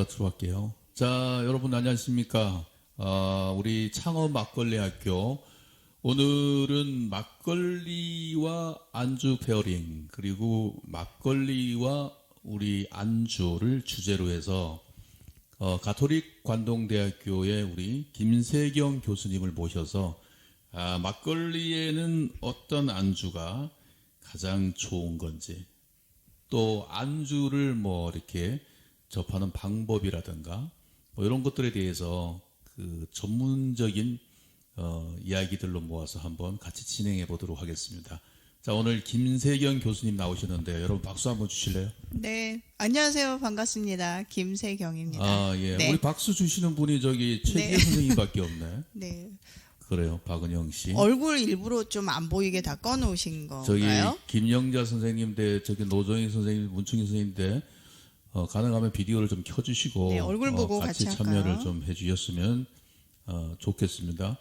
들어갈게요. 자, 여러분 안녕하십니까? 우리 창업 막걸리 학교. 오늘은 막걸리와 안주 페어링, 그리고 막걸리와 우리 안주를 주제로 해서 가톨릭 관동대학교의 우리 김세경 교수님을 모셔서 막걸리에는 어떤 안주가 가장 좋은 건지, 또 안주를 뭐 이렇게 접하는 방법이라든가 뭐 이런 것들에 대해서 그 전문적인 이야기들로 모아서 한번 같이 진행해 보도록 하겠습니다. 자, 오늘 김세경 교수님 나오셨는데 여러분 박수 한번 주실래요? 네, 안녕하세요. 반갑습니다. 김세경입니다. 예. 네. 우리 박수 주시는 분이 저기 최기혜 선생님밖에 없네. 네. 그래요, 박은영 씨. 얼굴 일부러 좀 안 보이게 다 꺼놓으신 저기 건가요? 김영자 선생님 대 저기 노정희 선생님, 문충희 선생님 대 가능하면 비디오를 좀 켜주시고 네, 얼굴 보고 같이 같이 참여를 할까요? 좀 해주셨으면 좋겠습니다.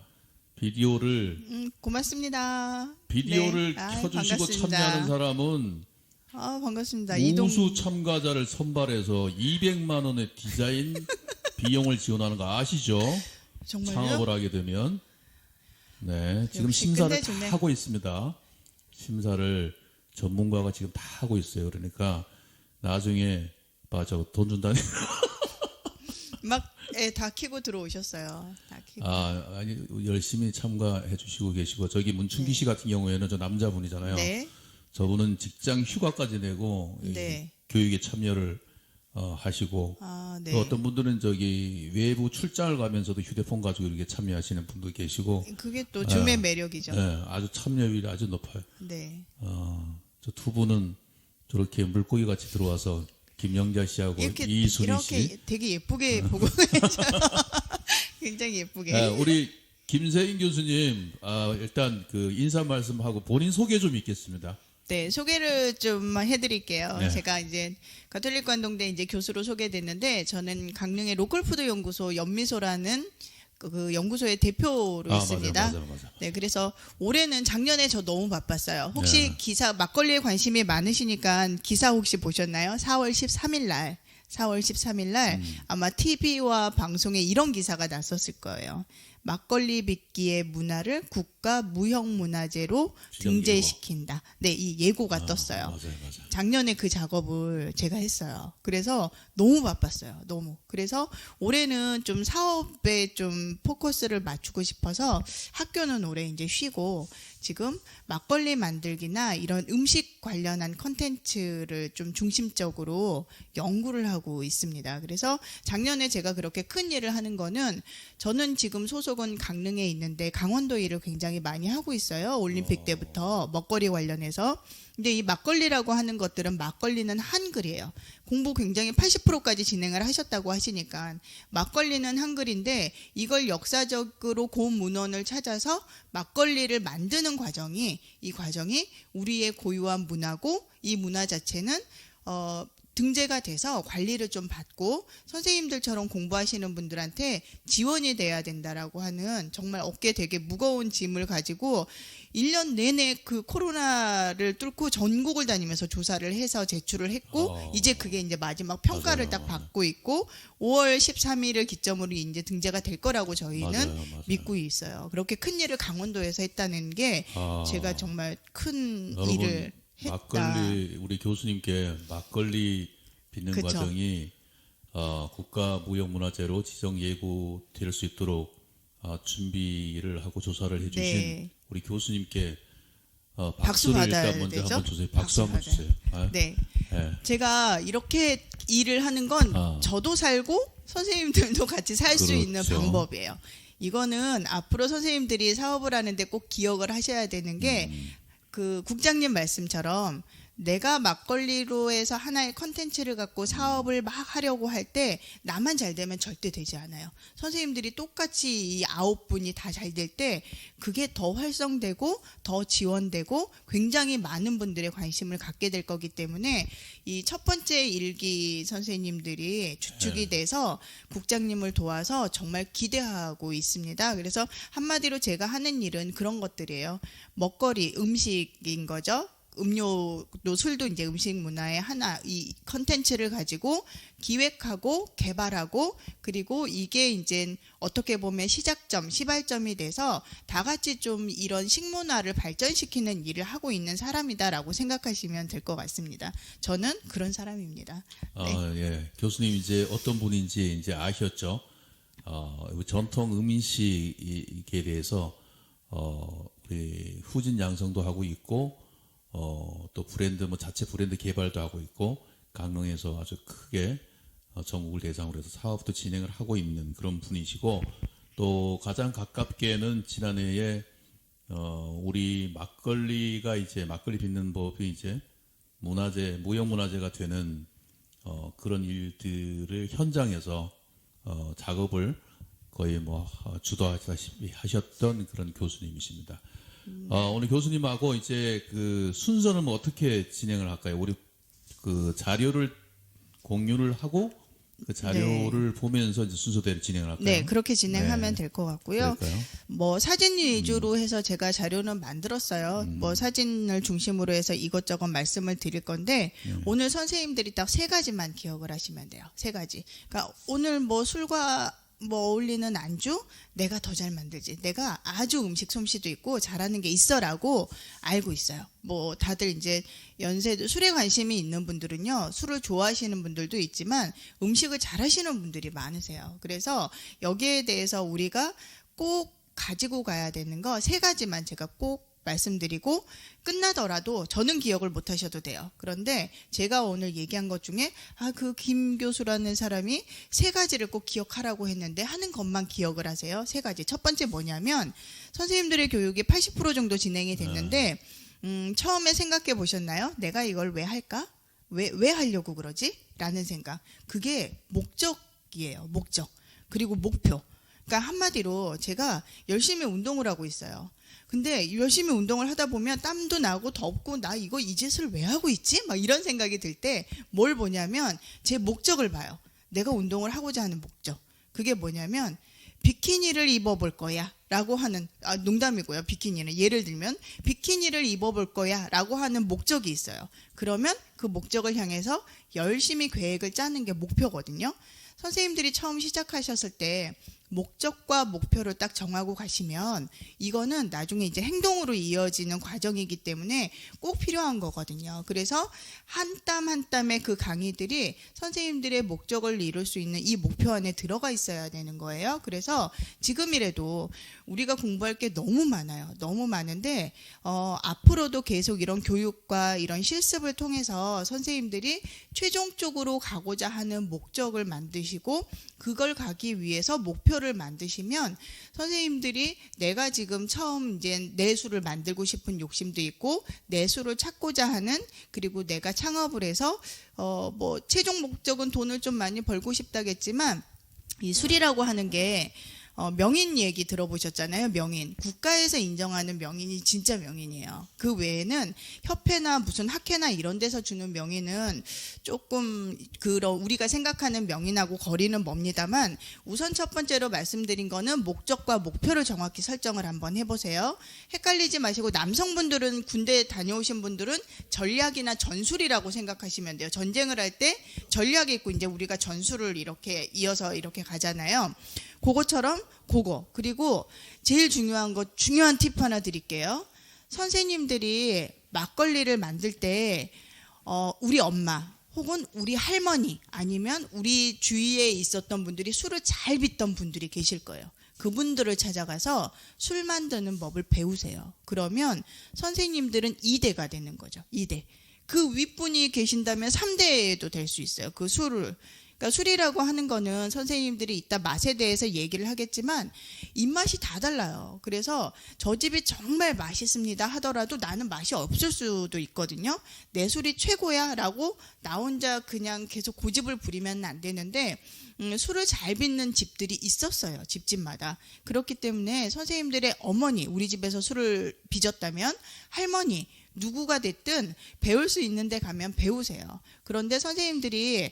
비디오를 고맙습니다. 비디오를 네. 켜주시고 반갑습니다. 참여하는 사람은 반갑습니다. 우수 참가자를 선발해서 200만 원의 디자인 비용을 지원하는 거 아시죠? 정말요? 창업을 하게 되면. 네, 지금 역시 심사를 끝내주네. 다 하고 있습니다. 심사를 전문가가 지금 다 하고 있어요. 그러니까 나중에 돈 준다니. 다 키고 들어오셨어요. 다 키고. 아니 열심히 참가해 주시고 계시고, 저기 문춘기 씨 같은 경우에는 저 남자분이잖아요. 네. 저분은 직장 휴가까지 내고 네. 교육에 참여를 하시고, 네. 또 어떤 분들은 저기 외부 출장을 가면서도 휴대폰 가지고 이렇게 참여하시는 분도 계시고. 그게 또 줌의 매력이죠. 네, 아주 참여율이 아주 높아요. 네. 저 두 분은 저렇게 물고기 같이 들어와서 김영자 씨하고 이순희 씨. 이렇게 되게 예쁘게 보고 계셔. 굉장히 예쁘게. 우리 김세인 교수님, 일단 그 인사 말씀하고 본인 소개 좀 있겠습니다. 네, 소개를 좀 해드릴게요. 네. 제가 이제 가톨릭 관동대 이제 교수로 소개됐는데, 저는 강릉의 로컬푸드 연구소 연미소라는 그 연구소의 대표로 있습니다. 맞아. 네, 그래서 올해는 작년에 저 너무 바빴어요. 혹시 네. 기사 막걸리에 관심이 많으시니까 기사 혹시 보셨나요? 4월 13일 날 아마 TV와 방송에 이런 기사가 났었을 거예요. 막걸리 빚기의 문화를 국가 무형문화재로 등재시킨다. 네, 이 예고가 떴어요. 맞아요. 작년에 그 작업을 제가 했어요. 그래서 너무 바빴어요. 너무. 그래서 올해는 좀 사업에 좀 포커스를 맞추고 싶어서 학교는 올해 이제 쉬고, 지금 막걸리 만들기나 이런 음식 관련한 컨텐츠를 좀 중심적으로 연구를 하고 있습니다. 그래서 작년에 제가 그렇게 큰 일을 하는 거는, 저는 지금 소속은 강릉에 있는데 강원도 일을 굉장히 많이 하고 있어요. 올림픽 때부터 먹거리 관련해서. 근데 이 막걸리라고 하는 것들은, 막걸리는 한글이에요. 공부 굉장히 80%까지 진행을 하셨다고 하시니까, 막걸리는 한글인데 이걸 역사적으로 고문헌을 찾아서 막걸리를 만드는 과정이, 이 과정이 우리의 고유한 문화고, 이 문화 자체는 등재가 돼서 관리를 좀 받고 선생님들처럼 공부하시는 분들한테 지원이 돼야 된다라고 하는, 정말 어깨에 되게 무거운 짐을 가지고 1년 내내 그 코로나를 뚫고 전국을 다니면서 조사를 해서 제출을 했고, 이제 그게 이제 마지막 평가를 딱 받고 있고, 5월 13일을 기점으로 이제 등재가 될 거라고 저희는 맞아요. 믿고 있어요. 그렇게 큰 일을 강원도에서 했다는 게 제가 정말 큰 일을 했다. 막걸리, 우리 교수님께 막걸리 빚는 그쵸. 과정이 국가 무형문화재로 지정 예고될 수 있도록 준비를 하고 조사를 해주신 네. 우리 교수님께 박수 박수를 받아야 일단 먼저 되죠? 한번 주세요. 박수 한번 받아요. 주세요. 네. 네. 제가 이렇게 일을 하는 건 저도 살고 선생님들도 같이 살 수 있는 그렇죠. 방법이에요. 이거는 앞으로 선생님들이 사업을 하는데 꼭 기억을 하셔야 되는 게, 그 국장님 말씀처럼 내가 막걸리로 해서 하나의 컨텐츠를 갖고 사업을 막 하려고 할 때 나만 잘 되면 절대 되지 않아요. 선생님들이 똑같이 이 9분이 다 잘 될 때 그게 더 활성되고 더 지원되고 굉장히 많은 분들의 관심을 갖게 될 거기 때문에, 이 첫 번째 일기 선생님들이 주축이 돼서 국장님을 도와서 정말 기대하고 있습니다. 그래서 한마디로 제가 하는 일은 그런 것들이에요. 먹거리, 음식인 거죠. 음료도 술도 이제 음식 문화의 하나 이 컨텐츠를 가지고 기획하고 개발하고 그리고 이게 이제 어떻게 보면 시작점, 시발점이 돼서 다 같이 좀 이런 식문화를 발전시키는 일을 하고 있는 사람이다라고 생각하시면 될 것 같습니다. 저는 그런 사람입니다. 예. 교수님 이제 어떤 분인지 이제 아셨죠? 전통 음식에 대해서 우리 후진 양성도 하고 있고 또 브랜드 뭐 자체 브랜드 개발도 하고 있고 강릉에서 아주 크게 전국을 대상으로 해서 사업도 진행을 하고 있는 그런 분이시고 또 가장 가깝게는 지난해에 우리 막걸리가 이제 막걸리 빚는 법이 이제 문화재 무형문화재가 되는 그런 일들을 현장에서 작업을 거의 뭐 주도하시다시피 하셨던 그런 교수님이십니다. 오늘 교수님하고 이제 그 순서는 뭐 어떻게 진행을 할까요? 우리 그 자료를 공유를 하고 그 자료를 보면서 이제 순서대로 진행을 할까요? 네, 그렇게 진행하면 네. 될 것 같고요. 그럴까요? 뭐 사진 위주로 해서 제가 자료는 만들었어요. 뭐 사진을 중심으로 해서 이것저것 말씀을 드릴 건데 오늘 선생님들이 딱 세 가지만 기억을 하시면 돼요. 세 가지. 그러니까 오늘 뭐 술과 뭐 어울리는 안주 내가 더 잘 만들지. 내가 아주 음식 솜씨도 있고 잘하는 게 있어라고 알고 있어요. 뭐 다들 이제 연세도 술에 관심이 있는 분들은요. 술을 좋아하시는 분들도 있지만 음식을 잘하시는 분들이 많으세요. 그래서 여기에 대해서 우리가 꼭 가지고 가야 되는 거 세 가지만 제가 꼭 말씀드리고 끝나더라도 저는 기억을 못 하셔도 돼요. 그런데 제가 오늘 얘기한 것 중에 그 김 교수라는 사람이 세 가지를 꼭 기억하라고 했는데 하는 것만 기억을 하세요. 세 가지. 첫 번째 뭐냐면 선생님들의 교육이 80% 정도 진행이 됐는데 처음에 생각해 보셨나요? 내가 이걸 왜 할까? 왜 하려고 그러지? 라는 생각. 그게 목적이에요. 목적. 그리고 목표. 그러니까 한마디로 제가 열심히 운동을 하고 있어요. 근데 열심히 운동을 하다 보면 땀도 나고 덥고 나 이거 이 짓을 왜 하고 있지? 막 이런 생각이 들 때 뭘 보냐면 제 목적을 봐요. 내가 운동을 하고자 하는 목적. 그게 뭐냐면 비키니를 입어볼 거야 라고 하는 농담이고요. 비키니는 예를 들면 비키니를 입어볼 거야 라고 하는 목적이 있어요. 그러면 그 목적을 향해서 열심히 계획을 짜는 게 목표거든요. 선생님들이 처음 시작하셨을 때 목적과 목표를 딱 정하고 가시면 이거는 나중에 이제 행동으로 이어지는 과정이기 때문에 꼭 필요한 거거든요. 그래서 한 땀 한 땀의 그 강의들이 선생님들의 목적을 이룰 수 있는 이 목표 안에 들어가 있어야 되는 거예요. 그래서 지금이라도 우리가 공부할 게 너무 많아요. 너무 많은데 앞으로도 계속 이런 교육과 이런 실습을 통해서 선생님들이 최종적으로 가고자 하는 목적을 만드시고 그걸 가기 위해서 목표를 만드시면 선생님들이 내가 지금 처음 이제 내수를 만들고 싶은 욕심도 있고 내수를 찾고자 하는 그리고 내가 창업을 해서 뭐 최종 목적은 돈을 좀 많이 벌고 싶다겠지만 이 술이라고 하는 게 명인 얘기 들어보셨잖아요. 명인. 국가에서 인정하는 명인이 진짜 명인이에요. 그 외에는 협회나 무슨 학회나 이런 데서 주는 명인은 조금 그런 우리가 생각하는 명인하고 거리는 멉니다만 우선 첫 번째로 말씀드린 거는 목적과 목표를 정확히 설정을 한번 해보세요. 헷갈리지 마시고 남성분들은 군대 다녀오신 분들은 전략이나 전술이라고 생각하시면 돼요. 전쟁을 할 때 전략이 있고 이제 우리가 전술을 이렇게 이어서 이렇게 가잖아요. 그거처럼 그거. 그리고 제일 중요한 거 중요한 팁 하나 드릴게요. 선생님들이 막걸리를 만들 때 우리 엄마 혹은 우리 할머니 아니면 우리 주위에 있었던 분들이 술을 잘 빚던 분들이 계실 거예요. 그분들을 찾아가서 술 만드는 법을 배우세요. 그러면 선생님들은 2대가 되는 거죠. 2대. 그 윗분이 계신다면 3대도 될 수 있어요. 그 술을. 그러니까 술이라고 하는 거는 선생님들이 이따 맛에 대해서 얘기를 하겠지만 입맛이 다 달라요. 그래서 저 집이 정말 맛있습니다 하더라도 나는 맛이 없을 수도 있거든요. 내 술이 최고야 라고 나 혼자 그냥 계속 고집을 부리면 안 되는데 술을 잘 빚는 집들이 있었어요. 집집마다. 그렇기 때문에 선생님들의 어머니, 우리 집에서 술을 빚었다면 할머니, 누구가 됐든 배울 수 있는 데 가면 배우세요. 그런데 선생님들이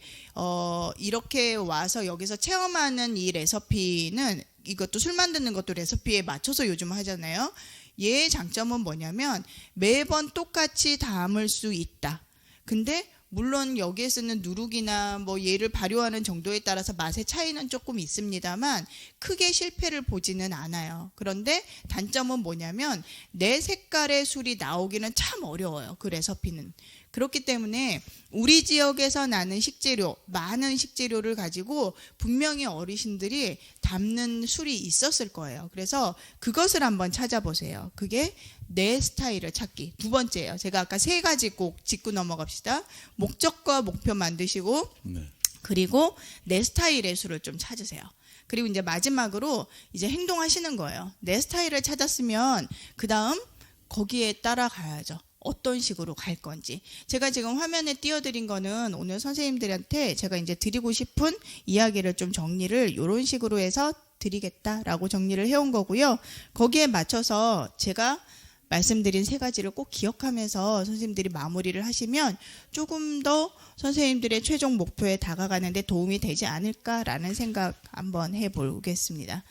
이렇게 와서 여기서 체험하는 이 레시피는 이것도 술 만드는 것도 레시피에 맞춰서 요즘 하잖아요. 얘의 장점은 뭐냐면 매번 똑같이 담을 수 있다. 근데 물론 여기에 쓰는 누룩이나 뭐 얘를 발효하는 정도에 따라서 맛의 차이는 조금 있습니다만 크게 실패를 보지는 않아요. 그런데 단점은 뭐냐면 내 색깔의 술이 나오기는 참 어려워요. 그 레시피는. 그렇기 때문에 우리 지역에서 나는 식재료, 많은 식재료를 가지고 분명히 어르신들이 담는 술이 있었을 거예요. 그래서 그것을 한번 찾아보세요. 그게 내 스타일을 찾기. 두 번째예요. 제가 아까 세 가지 꼭 짚고 넘어갑시다. 목적과 목표 만드시고 네. 그리고 내 스타일의 술을 좀 찾으세요. 그리고 이제 마지막으로 이제 행동하시는 거예요. 내 스타일을 찾았으면 그 다음 거기에 따라가야죠. 어떤 식으로 갈 건지. 제가 지금 화면에 띄워드린 거는 오늘 선생님들한테 제가 이제 드리고 싶은 이야기를 좀 정리를 이런 식으로 해서 드리겠다라고 정리를 해온 거고요. 거기에 맞춰서 제가 말씀드린 세 가지를 꼭 기억하면서 선생님들이 마무리를 하시면 조금 더 선생님들의 최종 목표에 다가가는 데 도움이 되지 않을까라는 생각 한번 해보겠습니다.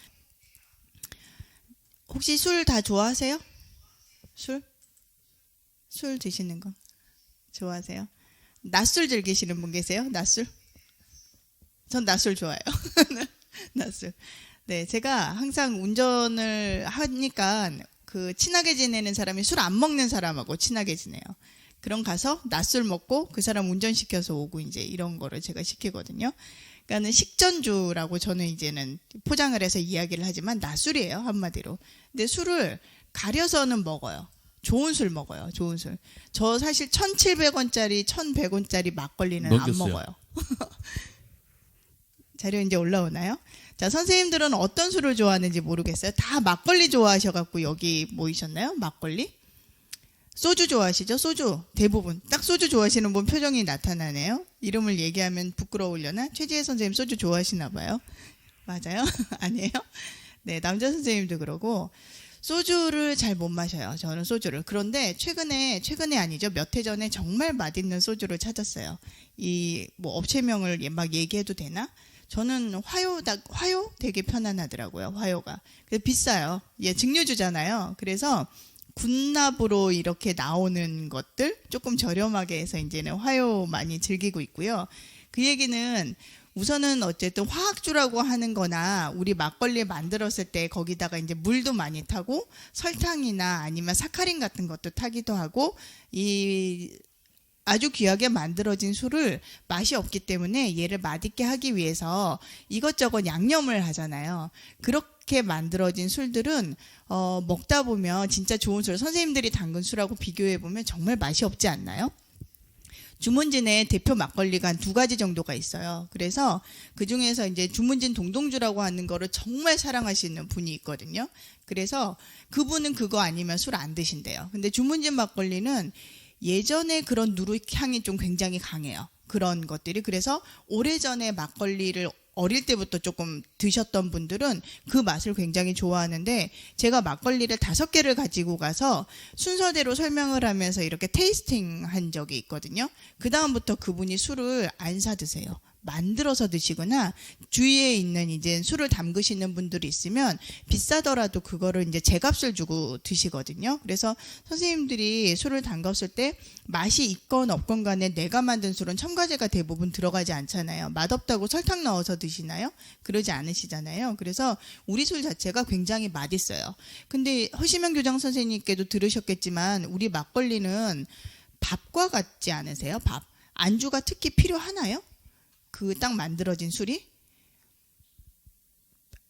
혹시 술 다 좋아하세요? 술 드시는 거 좋아하세요? 낮술 즐기시는 분 계세요? 낮술? 전 낮술 좋아해요. 낮술. 네, 제가 항상 운전을 하니까 그 친하게 지내는 사람이 술 안 먹는 사람하고 친하게 지내요. 그럼 가서 낮술 먹고 그 사람 운전시켜서 오고 이제 이런 거를 제가 시키거든요. 그러니까는 식전주라고 저는 이제는 포장을 해서 이야기를 하지만 낮술이에요, 한마디로. 근데 술을 가려서는 먹어요. 좋은 술 먹어요. 좋은 술. 저 사실 1,700원짜리 1,100원짜리 막걸리는 넘겼어요. 안 먹어요. 자료 이제 올라오나요? 자, 선생님들은 어떤 술을 좋아하는지 모르겠어요. 다 막걸리 좋아하셔갖고 여기 모이셨나요? 막걸리? 소주 좋아하시죠? 소주. 대부분. 딱 소주 좋아하시는 분 표정이 나타나네요. 이름을 얘기하면 부끄러우려나? 최지혜 선생님 소주 좋아하시나 봐요. 맞아요? 아니에요? 네, 남자 선생님도 그러고. 소주를 잘 못 마셔요. 저는 소주를. 그런데 최근에 아니죠. 몇 해 전에 정말 맛있는 소주를 찾았어요. 이 뭐 업체명을 막 얘기해도 되나? 저는 화요 되게 편안하더라고요. 화요가. 그래서 비싸요. 예, 증류주잖아요. 그래서 군납으로 이렇게 나오는 것들 조금 저렴하게 해서 이제는 화요 많이 즐기고 있고요. 그 얘기는 우선은 어쨌든 화학주라고 하는 거나 우리 막걸리 만들었을 때 거기다가 이제 물도 많이 타고 설탕이나 아니면 사카린 같은 것도 타기도 하고 이 아주 귀하게 만들어진 술을 맛이 없기 때문에 얘를 맛있게 하기 위해서 이것저것 양념을 하잖아요. 그렇게 만들어진 술들은 먹다 보면 진짜 좋은 술, 선생님들이 담근 술하고 비교해 보면 정말 맛이 없지 않나요? 주문진의 대표 막걸리가 한 2가지 정도가 있어요. 그래서 그 중에서 이제 주문진 동동주라고 하는 거를 정말 사랑하시는 분이 있거든요. 그래서 그분은 그거 아니면 술 안 드신대요. 근데 주문진 막걸리는 예전에 그런 누룩향이 좀 굉장히 강해요. 그런 것들이. 그래서 오래전에 막걸리를 어릴 때부터 조금 드셨던 분들은 그 맛을 굉장히 좋아하는데 제가 막걸리를 5개를 가지고 가서 순서대로 설명을 하면서 이렇게 테이스팅 한 적이 있거든요. 그 다음부터 그분이 술을 안 사 드세요. 만들어서 드시거나 주위에 있는 이제 술을 담그시는 분들이 있으면 비싸더라도 그거를 이제 제값을 주고 드시거든요. 그래서 선생님들이 술을 담갔을 때 맛이 있건 없건 간에 내가 만든 술은 첨가제가 대부분 들어가지 않잖아요. 맛없다고 설탕 넣어서 드시나요? 그러지 않으시잖아요. 그래서 우리 술 자체가 굉장히 맛있어요. 근데 허시명 교장 선생님께도 들으셨겠지만 우리 막걸리는 밥과 같지 않으세요? 밥. 안주가 특히 필요하나요? 그 딱 만들어진 술이?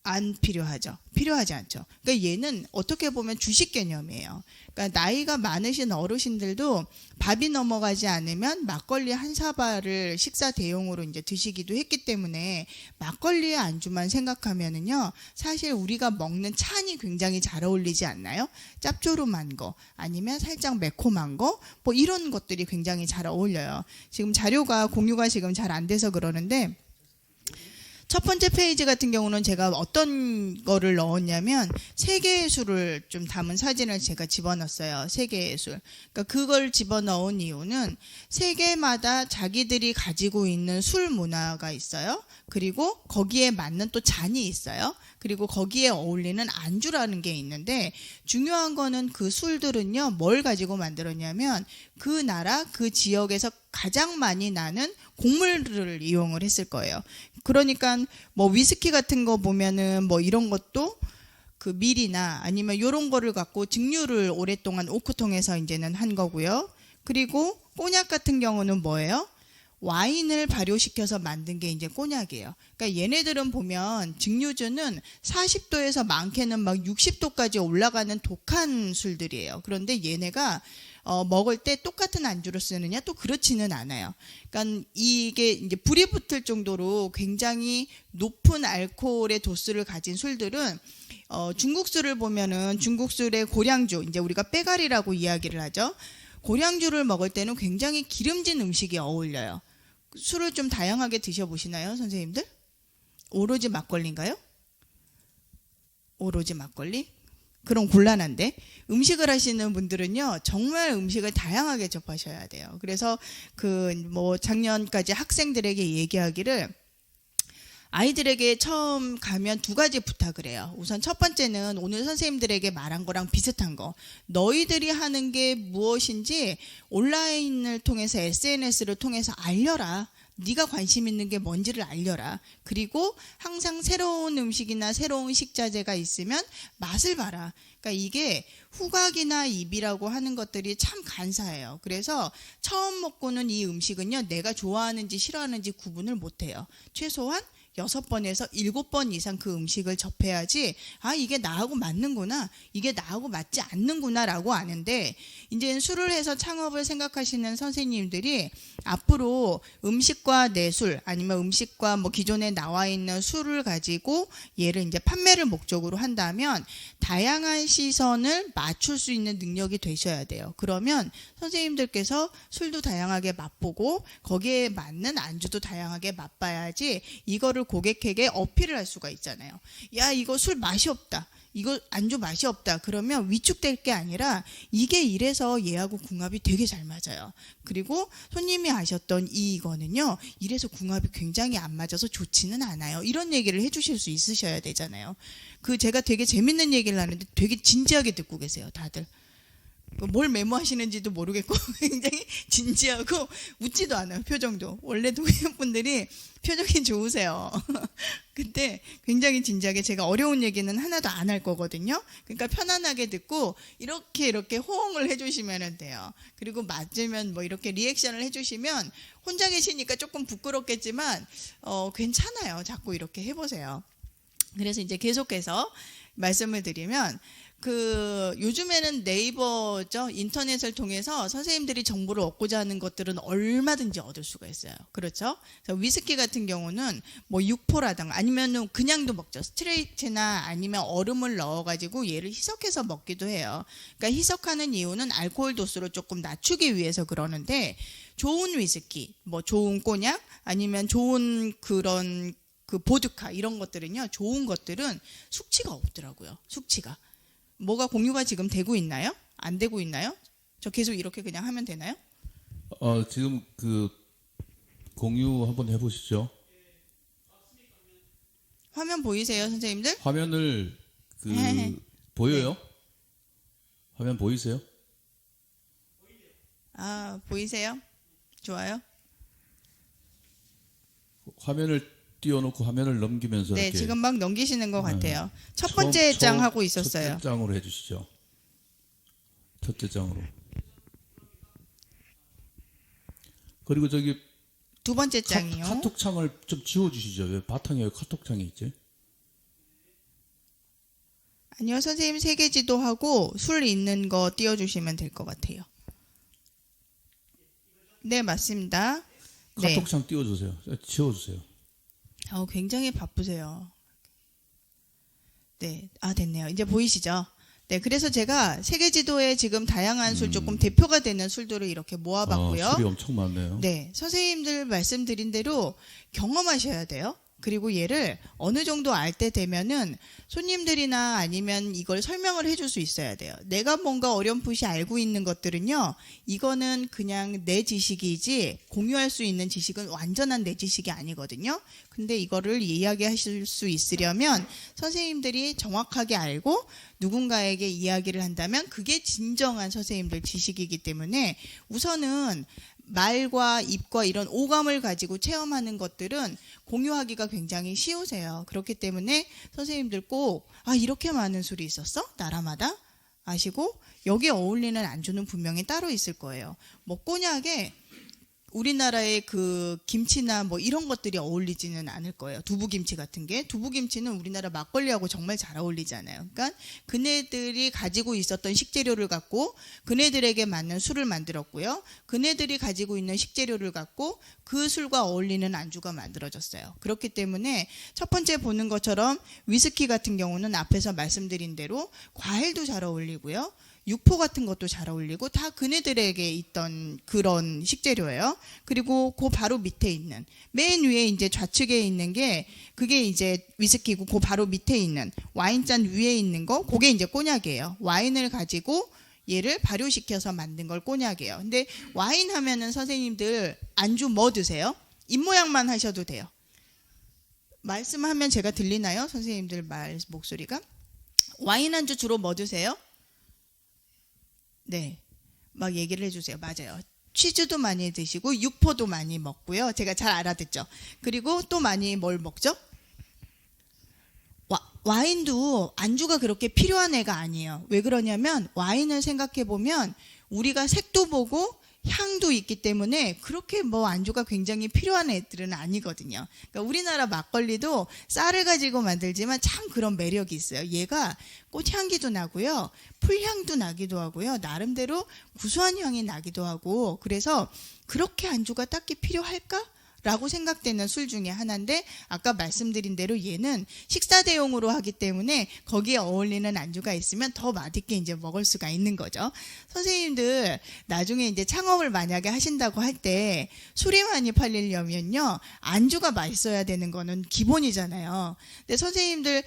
안 필요하죠. 필요하지 않죠. 그러니까 얘는 어떻게 보면 주식 개념이에요. 그러니까 나이가 많으신 어르신들도 밥이 넘어가지 않으면 막걸리 한 사발을 식사 대용으로 이제 드시기도 했기 때문에 막걸리의 안주만 생각하면은요, 사실 우리가 먹는 찬이 굉장히 잘 어울리지 않나요? 짭조름한 거, 아니면 살짝 매콤한 거, 뭐 이런 것들이 굉장히 잘 어울려요. 지금 자료가 공유가 지금 잘 안 돼서 그러는데, 첫 번째 페이지 같은 경우는 제가 어떤 거를 넣었냐면 3개의 술을 좀 담은 사진을 제가 집어넣었어요. 3개의 술. 그러니까 그걸 집어넣은 이유는 세계마다 자기들이 가지고 있는 술 문화가 있어요. 그리고 거기에 맞는 또 잔이 있어요. 그리고 거기에 어울리는 안주라는 게 있는데 중요한 거는 그 술들은요 뭘 가지고 만들었냐면 그 나라 그 지역에서 가장 많이 나는 곡물들을 이용을 했을 거예요. 그러니까 뭐 위스키 같은 거 보면은 뭐 이런 것도 그 밀이나 아니면 요런 거를 갖고 증류를 오랫동안 오크통해서 이제는 한 거고요. 그리고 꼬냑 같은 경우는 뭐예요? 와인을 발효시켜서 만든 게 이제 꼬냑이에요. 그러니까 얘네들은 보면 증류주는 40도에서 많게는 막 60도까지 올라가는 독한 술들이에요. 그런데 얘네가 먹을 때 똑같은 안주로 쓰느냐? 또 그렇지는 않아요. 그러니까 이게 이제 불이 붙을 정도로 굉장히 높은 알코올의 도수를 가진 술들은 중국 술을 보면은 중국 술의 고량주, 이제 우리가 빼가리라고 이야기를 하죠. 고량주를 먹을 때는 굉장히 기름진 음식이 어울려요. 술을 좀 다양하게 드셔보시나요, 선생님들? 오로지 막걸리인가요? 오로지 막걸리? 그럼 곤란한데 음식을 하시는 분들은요 정말 음식을 다양하게 접하셔야 돼요. 그래서 그 뭐 작년까지 학생들에게 얘기하기를 아이들에게 처음 가면 두 가지 부탁을 해요. 우선 첫 번째는 오늘 선생님들에게 말한 거랑 비슷한 거. 너희들이 하는 게 무엇인지 온라인을 통해서 SNS를 통해서 알려라. 네가 관심 있는 게 뭔지를 알려라. 그리고 항상 새로운 음식이나 새로운 식자재가 있으면 맛을 봐라. 그러니까 이게 후각이나 입이라고 하는 것들이 참 간사해요. 그래서 처음 먹고는 이 음식은요 내가 좋아하는지 싫어하는지 구분을 못해요. 최소한 6번에서 7번 이상 그 음식을 접해야지 아 이게 나하고 맞는구나 이게 나하고 맞지 않는구나 라고 아는데 이제 술을 해서 창업을 생각하시는 선생님들이 앞으로 음식과 내술 아니면 음식과 뭐 기존에 나와 있는 술을 가지고 얘를 이제 판매를 목적으로 한다면 다양한 시선을 맞출 수 있는 능력이 되셔야 돼요. 그러면 선생님들께서 술도 다양하게 맛보고 거기에 맞는 안주도 다양하게 맛봐야지 이거를 고객에게 어필을 할 수가 있잖아요. 야 이거 술 맛이 없다. 이거 안주 맛이 없다. 그러면 위축될 게 아니라 이게 이래서 얘하고 궁합이 되게 잘 맞아요. 그리고 손님이 아셨던 이거는요. 이래서 궁합이 굉장히 안 맞아서 좋지는 않아요. 이런 얘기를 해주실 수 있으셔야 되잖아요. 그 제가 되게 재밌는 얘기를 하는데 되게 진지하게 듣고 계세요. 다들. 뭘 메모하시는지도 모르겠고 굉장히 진지하고 웃지도 않아요. 표정도. 원래 동행분들이 표정이 좋으세요. 근데 굉장히 진지하게 제가 어려운 얘기는 하나도 안 할 거거든요. 그러니까 편안하게 듣고 이렇게 호응을 해주시면 돼요. 그리고 맞으면 뭐 이렇게 리액션을 해주시면 혼자 계시니까 조금 부끄럽겠지만 괜찮아요. 자꾸 이렇게 해보세요. 그래서 이제 계속해서 말씀을 드리면 그 요즘에는 네이버죠 인터넷을 통해서 선생님들이 정보를 얻고자 하는 것들은 얼마든지 얻을 수가 있어요. 그렇죠? 위스키 같은 경우는 뭐 육포라든가 아니면은 그냥도 먹죠. 스트레이트나 아니면 얼음을 넣어가지고 얘를 희석해서 먹기도 해요. 그러니까 희석하는 이유는 알코올 도수를 조금 낮추기 위해서 그러는데 좋은 위스키, 뭐 좋은 꼬냑 아니면 좋은 그런 그 보드카 이런 것들은요 좋은 것들은 숙취가 없더라고요. 숙취가. 뭐가 공유가 지금 되고 있나요? 안 되고 있나요? 저 계속 이렇게 그냥 하면 되나요? 지금 그 공유 한번 해보시죠. 화면 보이세요, 선생님들? 화면을 보여요? 화면 보이세요? 아, 보이세요? 좋아요. 화면을 띄워놓고 화면을 넘기면서 네, 이렇게 지금 막 넘기시는 것 같아요. 첫 번째 장 하고 있었어요. 첫째 장으로 해주시죠. 첫째 장으로. 그리고 저기 두 번째 장이요. 카톡 창을 좀 지워주시죠. 왜 바탕에 카톡 창이 있지? 아니요, 선생님 세계지도하고 술 있는 거 띄워주시면 될 것 같아요. 네, 맞습니다. 네. 카톡 창 띄워주세요. 지워주세요. 굉장히 바쁘세요. 네, 됐네요. 이제 보이시죠? 네, 그래서 제가 세계지도에 지금 다양한 술 조금 대표가 되는 술들을 이렇게 모아봤고요. 술이 엄청 많네요. 네, 선생님들 말씀드린 대로 경험하셔야 돼요. 그리고 얘를 어느 정도 알 때 되면은 손님들이나 아니면 이걸 설명을 해줄 수 있어야 돼요. 내가 뭔가 어렴풋이 알고 있는 것들은요, 이거는 그냥 내 지식이지 공유할 수 있는 지식은 완전한 내 지식이 아니거든요. 근데 이거를 이야기하실 수 있으려면 선생님들이 정확하게 알고 누군가에게 이야기를 한다면 그게 진정한 선생님들 지식이기 때문에 우선은 말과 입과 이런 오감을 가지고 체험하는 것들은 공유하기가 굉장히 쉬우세요. 그렇기 때문에 선생님들 꼭 이렇게 많은 술이 있었어? 나라마다? 아시고 여기에 어울리는 안주는 분명히 따로 있을 거예요. 뭐 꼬냑에 우리나라의 그 김치나 뭐 이런 것들이 어울리지는 않을 거예요. 두부김치 같은 게. 두부김치는 우리나라 막걸리하고 정말 잘 어울리잖아요. 그러니까 그네들이 가지고 있었던 식재료를 갖고 그네들에게 맞는 술을 만들었고요. 그네들이 가지고 있는 식재료를 갖고 그 술과 어울리는 안주가 만들어졌어요. 그렇기 때문에 첫 번째 보는 것처럼 위스키 같은 경우는 앞에서 말씀드린 대로 과일도 잘 어울리고요. 육포 같은 것도 잘 어울리고 다 그네들에게 있던 그런 식재료예요. 그리고 그 바로 밑에 있는 맨 위에 이제 좌측에 있는 게 그게 이제 위스키고 그 바로 밑에 있는 와인잔 위에 있는 거 그게 이제 꼬냑이에요. 와인을 가지고 얘를 발효시켜서 만든 걸 꼬냑이에요. 근데 와인 하면은 선생님들 안주 뭐 드세요? 입모양만 하셔도 돼요. 말씀하면 제가 들리나요? 선생님들 목소리가? 와인 안주 주로 뭐 드세요? 네, 막 얘기를 해주세요. 맞아요. 치즈도 많이 드시고 육포도 많이 먹고요. 제가 잘 알아듣죠. 그리고 또 많이 뭘 먹죠? 와인도 안주가 그렇게 필요한 애가 아니에요. 왜 그러냐면 와인을 생각해 보면 우리가 색도 보고 향도 있기 때문에 그렇게 뭐 안주가 굉장히 필요한 애들은 아니거든요. 그러니까 우리나라 막걸리도 쌀을 가지고 만들지만 참 그런 매력이 있어요. 얘가 꽃향기도 나고요. 풀향도 나기도 하고요. 나름대로 구수한 향이 나기도 하고 그래서 그렇게 안주가 딱히 필요할까? 라고 생각되는 술 중에 하나인데 아까 말씀드린 대로 얘는 식사 대용으로 하기 때문에 거기에 어울리는 안주가 있으면 더 맛있게 이제 먹을 수가 있는 거죠. 선생님들 나중에 이제 창업을 만약에 하신다고 할 때 술이 많이 팔리려면요 안주가 맛있어야 되는 거는 기본이잖아요. 근데 선생님들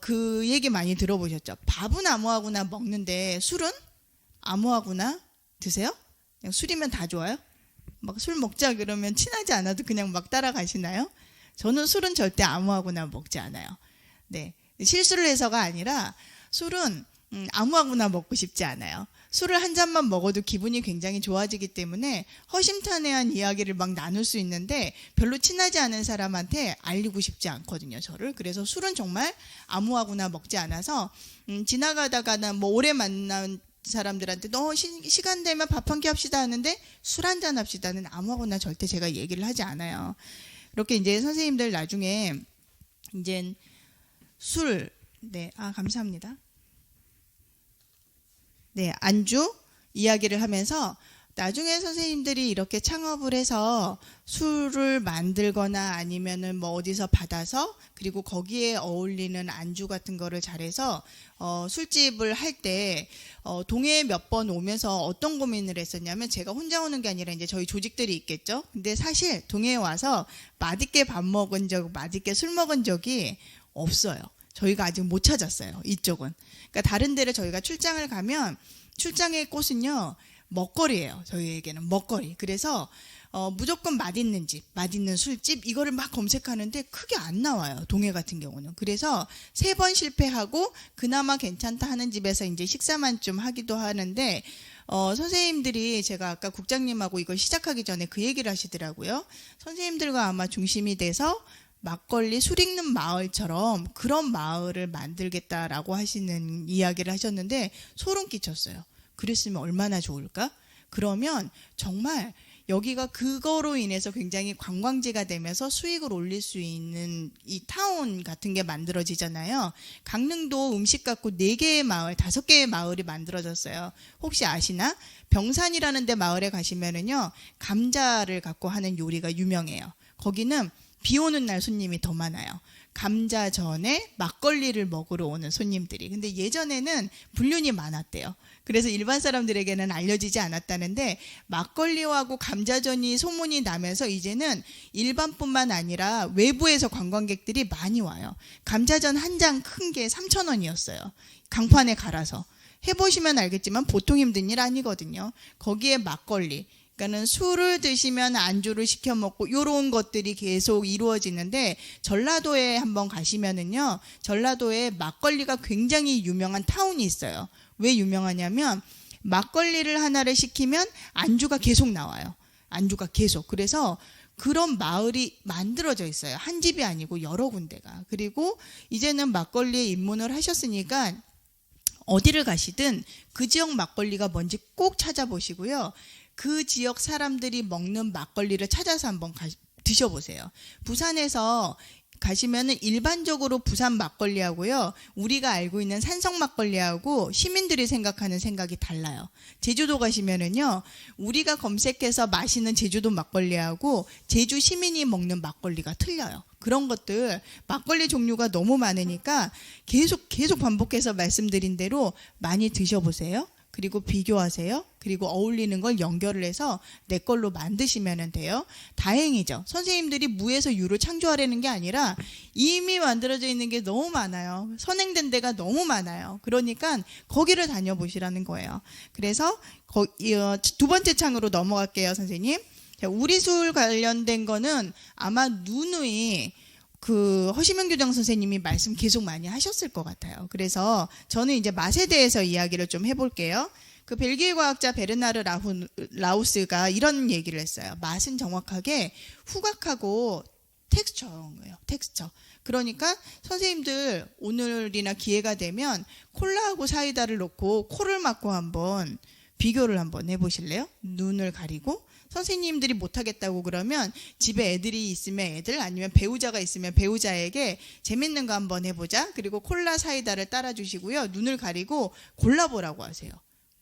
그 얘기 많이 들어보셨죠? 밥은 아무하고나 먹는데 술은 아무하고나 드세요? 그냥 술이면 다 좋아요? 막 술 먹자 그러면 친하지 않아도 그냥 막 따라가시나요? 저는 술은 절대 아무하고나 먹지 않아요. 네, 실수를 해서가 아니라 술은 아무하고나 먹고 싶지 않아요. 술을 한 잔만 먹어도 기분이 굉장히 좋아지기 때문에 허심탄회한 이야기를 막 나눌 수 있는데 별로 친하지 않은 사람한테 알리고 싶지 않거든요, 저를. 그래서 술은 정말 아무하고나 먹지 않아서 지나가다가나 뭐 오래 만난 사람들한테 너 시간 되면 밥 한 끼 합시다 하는데 술 한잔 합시다는 아무거나 절대 제가 얘기를 하지 않아요. 이렇게 이제 선생님들 나중에 이제 술, 네, 감사합니다. 네, 안주 이야기를 하면서 나중에 선생님들이 이렇게 창업을 해서 술을 만들거나 아니면은 뭐 어디서 받아서 그리고 거기에 어울리는 안주 같은 거를 잘해서 술집을 할 때 동해에 몇 번 오면서 어떤 고민을 했었냐면 제가 혼자 오는 게 아니라 이제 저희 조직들이 있겠죠. 근데 사실 동해에 와서 맛있게 밥 먹은 적, 맛있게 술 먹은 적이 없어요. 저희가 아직 못 찾았어요. 이쪽은. 그러니까 다른 데를 저희가 출장을 가면 출장의 꽃은요. 먹거리예요. 저희에게는 먹거리. 그래서 무조건 맛있는 집, 맛있는 술집 이거를 막 검색하는데 크게 안 나와요. 동해 같은 경우는. 그래서 3번 실패하고 그나마 괜찮다 하는 집에서 이제 식사만 좀 하기도 하는데 선생님들이 제가 아까 국장님하고 이걸 시작하기 전에 그 얘기를 하시더라고요. 선생님들과 아마 중심이 돼서 막걸리 술 읽는 마을처럼 그런 마을을 만들겠다라고 하시는 이야기를 하셨는데 소름 끼쳤어요. 그랬으면 얼마나 좋을까? 그러면 정말 여기가 그거로 인해서 굉장히 관광지가 되면서 수익을 올릴 수 있는 이 타운 같은 게 만들어지잖아요. 강릉도 음식 갖고 4개의 마을, 5개의 마을이 만들어졌어요. 혹시 아시나? 병산이라는 데 마을에 가시면은요, 감자를 갖고 하는 요리가 유명해요. 거기는 비 오는 날 손님이 더 많아요. 감자전에 막걸리를 먹으러 오는 손님들이. 근데 예전에는 불륜이 많았대요. 그래서 일반 사람들에게는 알려지지 않았다는데 막걸리하고 감자전이 소문이 나면서 이제는 일반뿐만 아니라 외부에서 관광객들이 많이 와요. 감자전 한 장 큰 게 3,000원이었어요. 강판에 갈아서. 해보시면 알겠지만 보통 힘든 일 아니거든요. 거기에 막걸리. 그러니까는 술을 드시면 안주를 시켜 먹고 요런 것들이 계속 이루어지는데 전라도에 한번 가시면은요. 전라도에 막걸리가 굉장히 유명한 타운이 있어요. 왜 유명하냐면 막걸리를 하나를 시키면 안주가 계속 나와요. 안주가 계속. 그래서 그런 마을이 만들어져 있어요. 한 집이 아니고 여러 군데가. 그리고 이제는 막걸리에 입문을 하셨으니까 어디를 가시든 그 지역 막걸리가 뭔지 꼭 찾아보시고요. 그 지역 사람들이 먹는 막걸리를 찾아서 한번 드셔보세요. 부산에서 가시면은 일반적으로 부산 막걸리하고요. 우리가 알고 있는 산성 막걸리하고 시민들이 생각하는 생각이 달라요. 제주도 가시면은요. 우리가 검색해서 마시는 제주도 막걸리하고 제주 시민이 먹는 막걸리가 틀려요. 그런 것들 막걸리 종류가 너무 많으니까 계속 반복해서 말씀드린 대로 많이 드셔보세요. 그리고 비교하세요. 그리고 어울리는 걸 연결을 해서 내 걸로 만드시면 돼요. 다행이죠. 선생님들이 무에서 유를 창조하려는 게 아니라 이미 만들어져 있는 게 너무 많아요. 선행된 데가 너무 많아요. 그러니까 거기를 다녀보시라는 거예요. 그래서 두 번째 창으로 넘어갈게요, 선생님. 자, 우리술 관련된 거는 아마 누누이 허시명 교장 선생님이 말씀 계속 많이 하셨을 것 같아요. 그래서 저는 이제 맛에 대해서 이야기를 좀 해볼게요. 그 벨기에 과학자 베르나르 라우스가 이런 얘기를 했어요. 맛은 정확하게 후각하고 텍스처인 거예요. 텍스처. 그러니까 선생님들 오늘이나 기회가 되면 콜라하고 사이다를 넣고 코를 막고 한번 비교를 한번 해보실래요? 눈을 가리고. 선생님들이 못하겠다고 그러면 집에 애들이 있으면 애들 아니면 배우자가 있으면 배우자에게 재밌는 거 한번 해보자. 그리고 콜라 사이다를 따라주시고요. 눈을 가리고 골라보라고 하세요.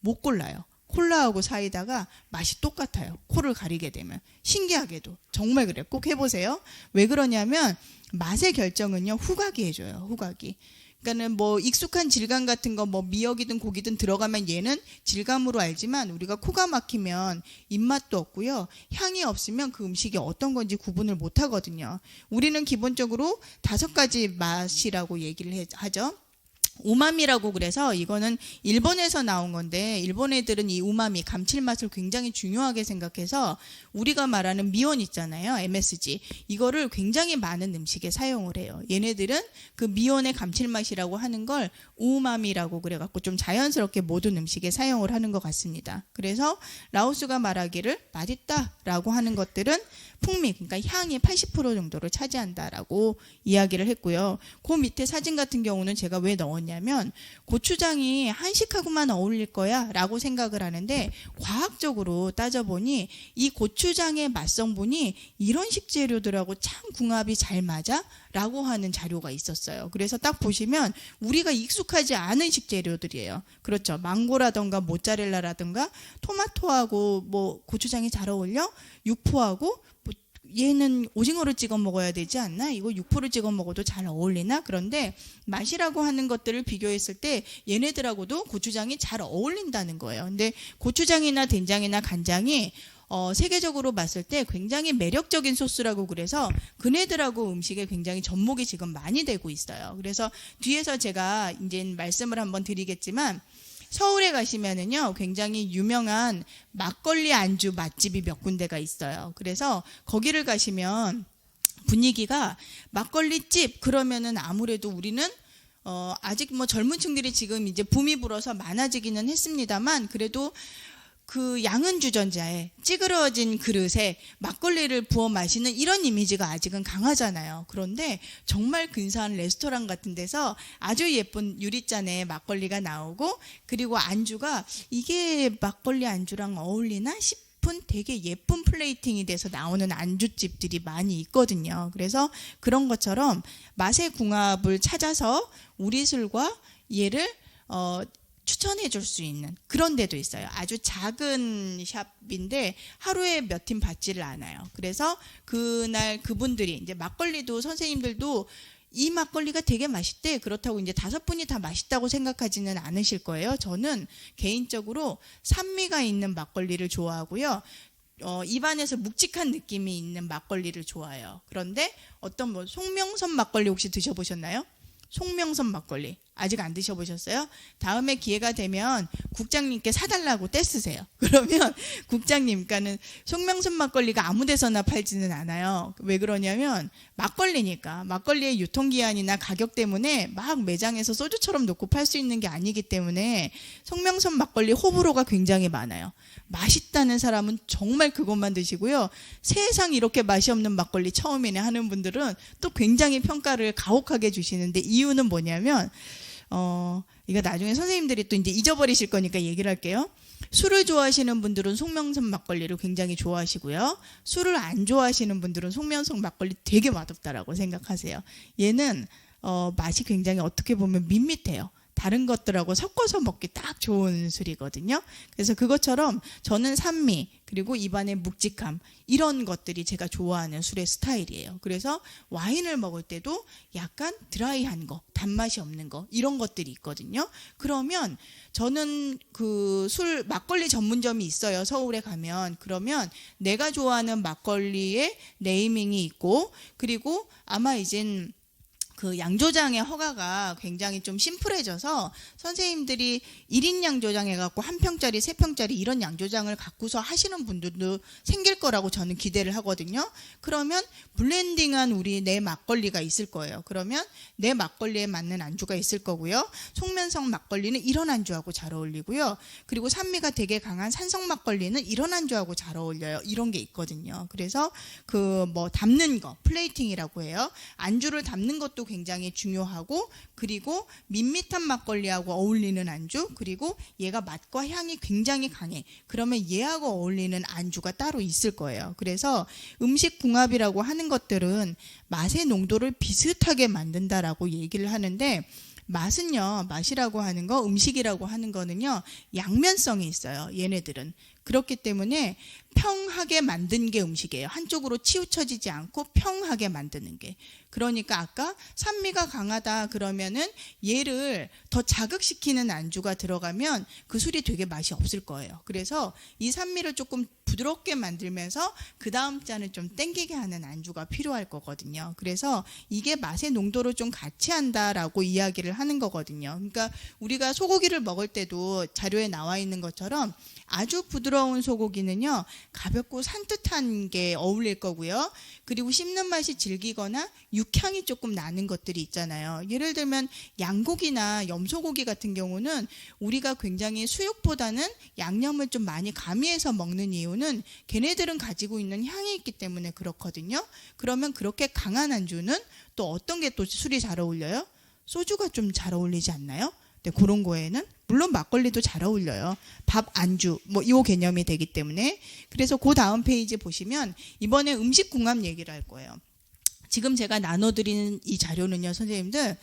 못 골라요. 콜라하고 사이다가 맛이 똑같아요. 코를 가리게 되면. 신기하게도. 정말 그래요. 꼭 해보세요. 왜 그러냐면 맛의 결정은요. 후각이 해줘요. 후각이. 그러니까는 뭐 익숙한 질감 같은 거 뭐 미역이든 고기든 들어가면 얘는 질감으로 알지만 우리가 코가 막히면 입맛도 없고요. 향이 없으면 그 음식이 어떤 건지 구분을 못 하거든요. 우리는 기본적으로 5가지 맛이라고 얘기를 하죠. 우마미라고 그래서 이거는 일본에서 나온 건데 일본 애들은 이 우마미 감칠맛을 굉장히 중요하게 생각해서 우리가 말하는 미원 있잖아요. MSG 이거를 굉장히 많은 음식에 사용을 해요. 얘네들은 그 미원의 감칠맛이라고 하는 걸 우마미라고 그래갖고 좀 자연스럽게 모든 음식에 사용을 하는 것 같습니다. 그래서 라오스가 말하기를 맛있다라고 하는 것들은 풍미, 그러니까 향이 80% 정도를 차지한다라고 이야기를 했고요. 그 밑에 사진 같은 경우는 제가 왜 넣었냐면 고추장이 한식하고만 어울릴 거야 라고 생각을 하는데 과학적으로 따져보니 이 고추장의 맛성분이 이런 식재료들하고 참 궁합이 잘 맞아 라고 하는 자료가 있었어요. 그래서 딱 보시면 우리가 익숙하지 않은 식재료들이에요. 그렇죠. 망고라던가 모짜렐라라던가 토마토하고 뭐 고추장이 잘 어울려? 육포하고 얘는 오징어를 찍어 먹어야 되지 않나? 이거 육포를 찍어 먹어도 잘 어울리나? 그런데 맛이라고 하는 것들을 비교했을 때 얘네들하고도 고추장이 잘 어울린다는 거예요. 근데 고추장이나 된장이나 간장이 세계적으로 봤을 때 굉장히 매력적인 소스라고 그래서 그네들하고 음식에 굉장히 접목이 지금 많이 되고 있어요. 그래서 뒤에서 제가 이제 말씀을 한번 드리겠지만 서울에 가시면은요, 굉장히 유명한 막걸리 안주 맛집이 몇 군데가 있어요. 그래서 거기를 가시면 분위기가 막걸리집 그러면은 아무래도 우리는 아직 뭐 젊은 층들이 지금 이제 붐이 불어서 많아지기는 했습니다만 그래도 그 양은 주전자에 찌그러진 그릇에 막걸리를 부어 마시는 이런 이미지가 아직은 강하잖아요. 그런데 정말 근사한 레스토랑 같은 데서 아주 예쁜 유리잔에 막걸리가 나오고 그리고 안주가 이게 막걸리 안주랑 어울리나 싶은 되게 예쁜 플레이팅이 돼서 나오는 안주집들이 많이 있거든요. 그래서 그런 것처럼 맛의 궁합을 찾아서 우리 술과 얘를 추천해 줄 수 있는 그런 데도 있어요. 아주 작은 샵인데 하루에 몇 팀 받지를 않아요. 그래서 그날 그분들이 이제 막걸리도 선생님들도 이 막걸리가 되게 맛있대. 그렇다고 이제 5분이 다 맛있다고 생각하지는 않으실 거예요. 저는 개인적으로 산미가 있는 막걸리를 좋아하고요. 입안에서 묵직한 느낌이 있는 막걸리를 좋아해요. 그런데 어떤 뭐 송명선 막걸리 혹시 드셔보셨나요? 송명선 막걸리 아직 안 드셔보셨어요? 다음에 기회가 되면 국장님께 사달라고 떼쓰세요. 그러면 국장님께는 송명선 막걸리가 아무 데서나 팔지는 않아요. 왜 그러냐면 막걸리니까 막걸리의 유통기한이나 가격 때문에 막 매장에서 소주처럼 놓고 팔 수 있는 게 아니기 때문에 송명선 막걸리 호불호가 굉장히 많아요. 맛있다는 사람은 정말 그것만 드시고요. 세상 이렇게 맛이 없는 막걸리 처음이네 하는 분들은 또 굉장히 평가를 가혹하게 주시는데 이유는 뭐냐면 이거 나중에 선생님들이 또 이제 잊어버리실 거니까 얘기를 할게요. 술을 좋아하시는 분들은 송명선 막걸리를 굉장히 좋아하시고요. 술을 안 좋아하시는 분들은 송명선 막걸리 되게 맛없다라고 생각하세요. 얘는 맛이 굉장히 어떻게 보면 밋밋해요. 다른 것들하고 섞어서 먹기 딱 좋은 술이거든요. 그래서 그것처럼 저는 산미 그리고 입안의 묵직함 이런 것들이 제가 좋아하는 술의 스타일이에요. 그래서 와인을 먹을 때도 약간 드라이한 거, 단맛이 없는 거 이런 것들이 있거든요. 그러면 저는 그 술 막걸리 전문점이 있어요. 서울에 가면. 그러면 내가 좋아하는 막걸리의 네이밍이 있고 그리고 아마 이젠 그 양조장의 허가가 굉장히 좀 심플해져서 선생님들이 1인 양조장 해갖고 1평짜리, 3평짜리 이런 양조장을 갖고서 하시는 분들도 생길 거라고 저는 기대를 하거든요. 그러면 블렌딩한 내 막걸리가 있을 거예요. 그러면 내 막걸리에 맞는 안주가 있을 거고요. 송면성 막걸리는 이런 안주하고 잘 어울리고요. 그리고 산미가 되게 강한 산성 막걸리는 이런 안주하고 잘 어울려요. 이런 게 있거든요. 그래서 그 뭐 담는 거, 플레이팅이라고 해요. 안주를 담는 것도 굉장히 중요하고 그리고 밋밋한 막걸리하고 어울리는 안주 그리고 얘가 맛과 향이 굉장히 강해. 그러면 얘하고 어울리는 안주가 따로 있을 거예요. 그래서 음식 궁합이라고 하는 것들은 맛의 농도를 비슷하게 만든다라고 얘기를 하는데 맛은요, 맛이라고 하는 거, 음식이라고 하는 거는요, 양면성이 있어요. 얘네들은. 그렇기 때문에 평하게 만든 게 음식이에요. 한쪽으로 치우쳐지지 않고 평하게 만드는 게. 그러니까 아까 산미가 강하다 그러면은 얘를 더 자극시키는 안주가 들어가면 그 술이 되게 맛이 없을 거예요. 그래서 이 산미를 조금 부드럽게 만들면서 그 다음 잔을 좀 땡기게 하는 안주가 필요할 거거든요. 그래서 이게 맛의 농도를 좀 같이 한다라고 이야기를 하는 거거든요. 그러니까 우리가 소고기를 먹을 때도 자료에 나와 있는 것처럼 아주 부드러운 소고기는요, 가볍고 산뜻한 게 어울릴 거고요. 그리고 씹는 맛이 질기거나 육향이 조금 나는 것들이 있잖아요. 예를 들면 양고기나 염소고기 같은 경우는 우리가 굉장히 수육보다는 양념을 좀 많이 가미해서 먹는 이유는 걔네들은 가지고 있는 향이 있기 때문에 그렇거든요. 그러면 그렇게 강한 안주는 또 어떤 게 또 술이 잘 어울려요? 소주가 좀 잘 어울리지 않나요? 네, 그런 거에는 물론 막걸리도 잘 어울려요. 밥 안주 뭐 이 개념이 되기 때문에. 그래서 그 다음 페이지 보시면 이번에 음식 궁합 얘기를 할 거예요. 지금 제가 나눠드리는 이 자료는요, 선생님들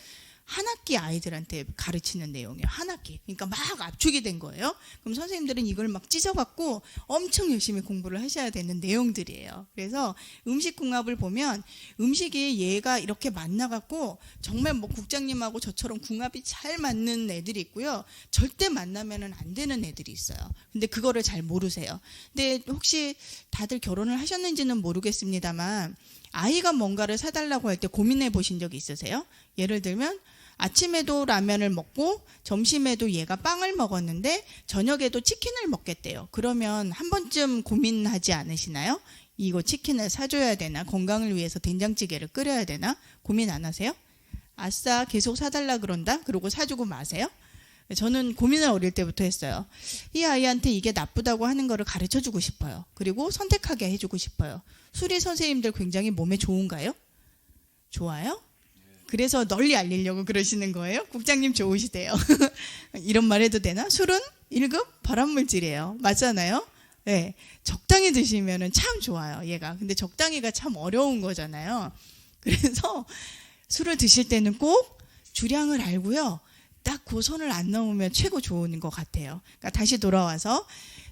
한 학기 아이들한테 가르치는 내용이에요. 한 학기. 그러니까 막 압축이 된 거예요. 그럼 선생님들은 이걸 막 찢어갖고 엄청 열심히 공부를 하셔야 되는 내용들이에요. 그래서 음식 궁합을 보면 음식이 얘가 이렇게 만나갖고 정말 뭐 국장님하고 저처럼 궁합이 잘 맞는 애들이 있고요. 절대 만나면은 안 되는 애들이 있어요. 근데 그거를 잘 모르세요. 근데 혹시 다들 결혼을 하셨는지는 모르겠습니다만 아이가 뭔가를 사달라고 할 때 고민해 보신 적이 있으세요? 예를 들면 아침에도 라면을 먹고 점심에도 얘가 빵을 먹었는데 저녁에도 치킨을 먹겠대요. 그러면 한 번쯤 고민하지 않으시나요? 이거 치킨을 사줘야 되나? 건강을 위해서 된장찌개를 끓여야 되나? 고민 안 하세요? 아싸 계속 사달라 그런다? 그러고 사주고 마세요? 저는 고민을 어릴 때부터 했어요. 이 아이한테 이게 나쁘다고 하는 거를 가르쳐주고 싶어요. 그리고 선택하게 해주고 싶어요. 수리 선생님들 굉장히 몸에 좋은가요? 좋아요? 그래서 널리 알리려고 그러시는 거예요? 국장님 좋으시대요. 이런 말 해도 되나? 술은 1급 발암물질이에요. 맞잖아요? 네, 적당히 드시면 참 좋아요, 얘가. 근데 적당히가 참 어려운 거잖아요. 그래서 술을 드실 때는 꼭 주량을 알고요. 딱 그 손을 안 넘으면 최고 좋은 것 같아요. 그러니까 다시 돌아와서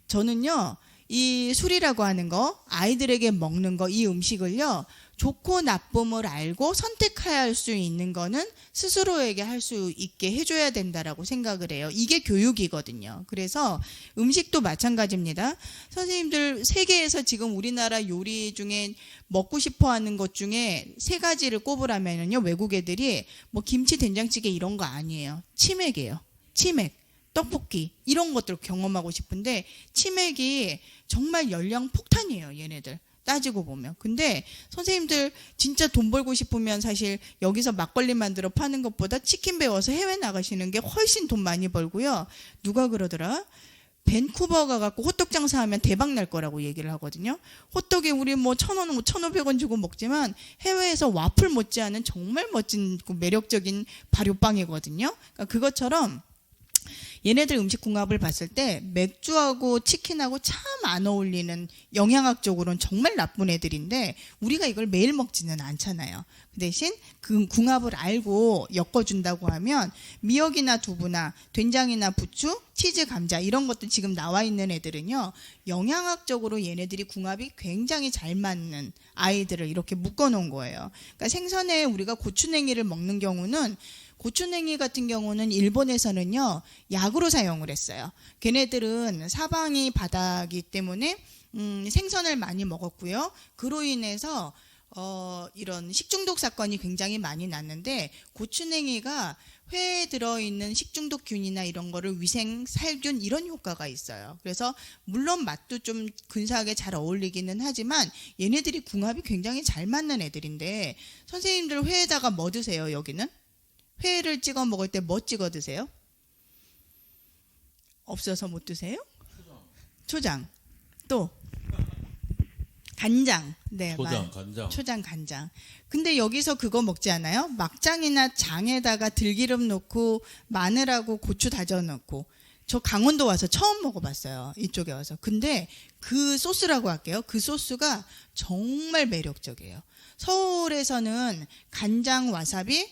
저는요, 이 술이라고 하는 거, 아이들에게 먹는 거, 이 음식을요, 좋고 나쁨을 알고 선택할 수 있는 거는 스스로에게 할 수 있게 해줘야 된다라고 생각을 해요. 이게 교육이거든요. 그래서 음식도 마찬가지입니다. 선생님들 세계에서 지금 우리나라 요리 중에 먹고 싶어 하는 것 중에 3가지를 꼽으라면요, 외국 애들이 뭐 김치, 된장찌개 이런 거 아니에요. 치맥이에요. 치맥. 떡볶이 이런 것들 경험하고 싶은데 치맥이 정말 열량 폭탄이에요. 얘네들 따지고 보면. 근데 선생님들 진짜 돈 벌고 싶으면 사실 여기서 막걸리 만들어 파는 것보다 치킨 배워서 해외 나가시는 게 훨씬 돈 많이 벌고요. 누가 그러더라? 밴쿠버 가갖고 호떡 장사하면 대박 날 거라고 얘기를 하거든요. 호떡이 우리 뭐 1,000원, 1,500원 주고 먹지만 해외에서 와플 못지않은 정말 멋진 매력적인 발효빵이거든요. 그러니까 그것처럼 얘네들 음식 궁합을 봤을 때 맥주하고 치킨하고 참 안 어울리는, 영양학적으로는 정말 나쁜 애들인데 우리가 이걸 매일 먹지는 않잖아요. 그 대신 그 궁합을 알고 엮어준다고 하면 미역이나 두부나 된장이나 부추, 치즈, 감자 이런 것들 지금 나와 있는 애들은요, 영양학적으로 얘네들이 궁합이 굉장히 잘 맞는 아이들을 이렇게 묶어놓은 거예요. 그러니까 생선에 우리가 고추냉이를 먹는 경우는, 고추냉이 같은 경우는 일본에서는요, 약으로 사용을 했어요. 걔네들은 사방이 바다이기 때문에 생선을 많이 먹었고요. 그로 인해서 이런 식중독 사건이 굉장히 많이 났는데, 고추냉이가 회에 들어있는 식중독균이나 이런 거를 위생, 살균 이런 효과가 있어요. 그래서 물론 맛도 좀 근사하게 잘 어울리기는 하지만 얘네들이 궁합이 굉장히 잘 맞는 애들인데, 선생님들 회에다가 뭐 드세요? 여기는? 회를 찍어 먹을 때 뭐 찍어 드세요? 없어서 못 드세요? 초장. 또 간장. 네, 초장, 간장. 초장, 간장. 근데 여기서 그거 먹지 않아요? 막장이나 장에다가 들기름 넣고 마늘하고 고추 다져 넣고. 저 강원도 와서 처음 먹어봤어요. 이쪽에 와서. 근데 그 소스라고 할게요. 그 소스가 정말 매력적이에요. 서울에서는 간장, 와사비,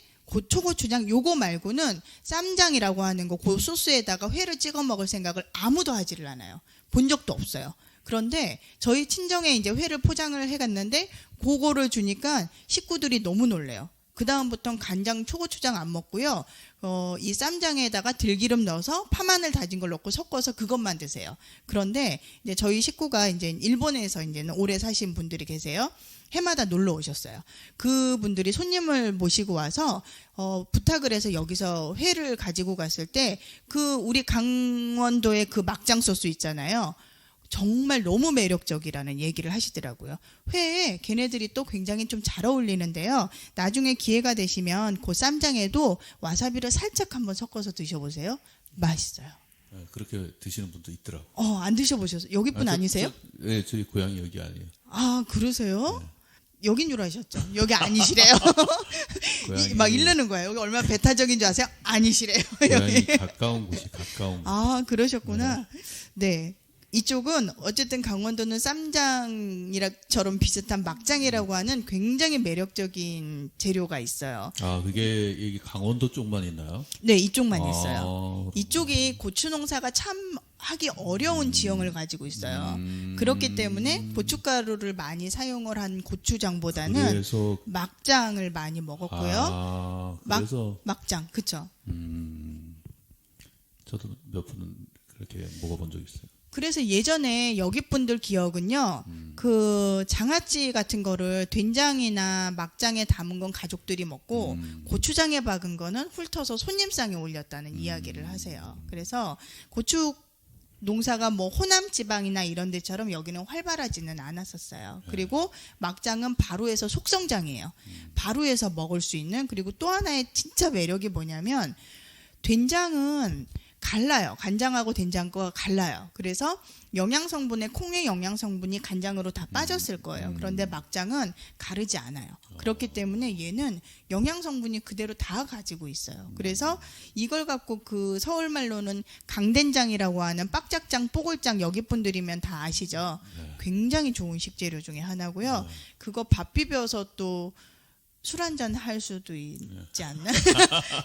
초고추장 요거 말고는 쌈장이라고 하는 거, 그 소스에다가 회를 찍어 먹을 생각을 아무도 하지를 않아요. 본 적도 없어요. 그런데 저희 친정에 이제 회를 포장을 해갔는데 그거를 주니까 식구들이 너무 놀래요. 그 다음부터는 간장, 초고추장 안 먹고요. 이 쌈장에다가 들기름 넣어서 파마늘 다진 걸 넣고 섞어서 그것만 드세요. 그런데 이제 저희 식구가 이제 일본에서 이제는 오래 사신 분들이 계세요. 해마다 놀러 오셨어요. 그분들이 손님을 모시고 와서 부탁을 해서 여기서 회를 가지고 갔을 때 그 우리 강원도의 그 막장 소스 있잖아요. 정말 너무 매력적이라는 얘기를 하시더라고요. 회에 걔네들이 또 굉장히 좀 잘 어울리는데요. 나중에 기회가 되시면 그 쌈장에도 와사비를 살짝 한번 섞어서 드셔보세요. 맛있어요. 네, 그렇게 드시는 분도 있더라고. 안 드셔보셨어요? 여기 분 아니세요? 네, 저희 고향이 여기 아니에요. 아, 그러세요? 네. 여긴 줄 아셨죠? 여기 아니시래요. 막 이르는 거예요. 여기 얼마나 배타적인 줄 아세요? 아니시래요. 고향이 여기. 가까운 곳이 가까운 곳. 아, 그러셨구나. 네. 이쪽은 어쨌든 강원도는 쌈장이처럼 비슷한 막장이라고 하는 굉장히 매력적인 재료가 있어요. 아, 그게 여기 강원도 쪽만 있나요? 네, 이쪽만 있어요. 아, 이쪽이 고추 농사가 참 하기 어려운 지형을 가지고 있어요. 그렇기 때문에 고춧가루를 많이 사용을 한 고추장보다는 그래서 막장을 많이 먹었고요. 그래서 막장, 그쵸? 저도 몇 분은 그렇게 먹어본 적 있어요. 그래서 예전에 여기 분들 기억은요, 그 장아찌 같은 거를 된장이나 막장에 담은 건 가족들이 먹고 고추장에 박은 거는 훑어서 손님상에 올렸다는 이야기를 하세요. 그래서 고추 농사가 뭐 호남 지방이나 이런 데처럼 여기는 활발하지는 않았었어요. 그리고 막장은 바로에서 속성장이에요. 바로에서 먹을 수 있는. 그리고 또 하나의 진짜 매력이 뭐냐면 된장은 갈라요. 간장하고 된장과 갈라요. 그래서 영양 성분의 콩의 영양 성분이 간장으로 다 빠졌을 거예요. 그런데 막장은 가르지 않아요. 그렇기 때문에 얘는 영양 성분이 그대로 다 가지고 있어요. 그래서 이걸 갖고 그 서울 말로는 강된장이라고 하는 빡짝장, 뽀글장 여기 분들이면 다 아시죠? 굉장히 좋은 식재료 중에 하나고요. 그거 밥 비벼서 또 술 한잔 할 수도 있지 않나?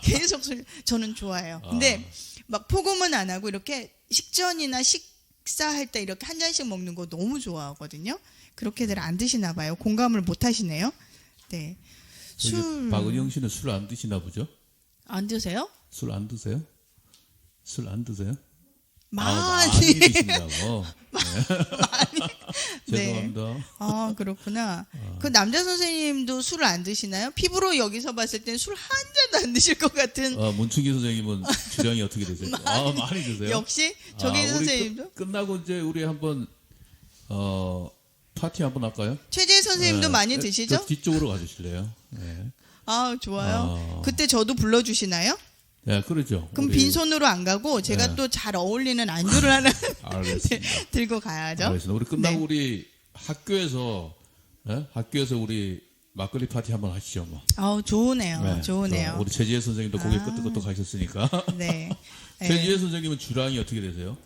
계속 저는 좋아해요. 근데 막 포금은 안 하고 이렇게 식전이나 식사할 때 이렇게 한 잔씩 먹는 거 너무 좋아하거든요. 그렇게들 안 드시나 봐요. 공감을 못 하시네요. 네. 술 박은영 씨는 술 안 드시나 보죠? 안 드세요? 술 안 드세요? 술 안 드세요? 많이. 드신다고. 많이. 네. 죄송합니다. 아, 그렇구나. 그 남자 선생님도 술을 안 드시나요? 피부로 여기서 봤을 땐 술 한 잔도 안 드실 것 같은. 문충기 선생님은 주량이 어떻게 되세요? 많이 드세요? 역시 저기 우리 선생님도. 끝나고 이제 우리 한번 파티 한번 할까요? 최재 선생님도 많이 드시죠? 저 뒤쪽으로 가주실래요? 네. 아, 좋아요. 그때 저도 불러주시나요? 네, 그러죠. 그럼 빈손으로 안 가고 제가 또 잘 어울리는 안주를 하나 알겠습니다. 들고 가야죠. 알겠습니다. 우리 끝나고 네. 우리 학교에서 우리 막걸리 파티 한번 하시죠, 뭐. 좋으네요. 네. 좋으네요. 우리 최지혜 선생님도 고개 끄덕끄덕 하셨으니까. 네. 네. 최지혜 선생님은 주량이 어떻게 되세요?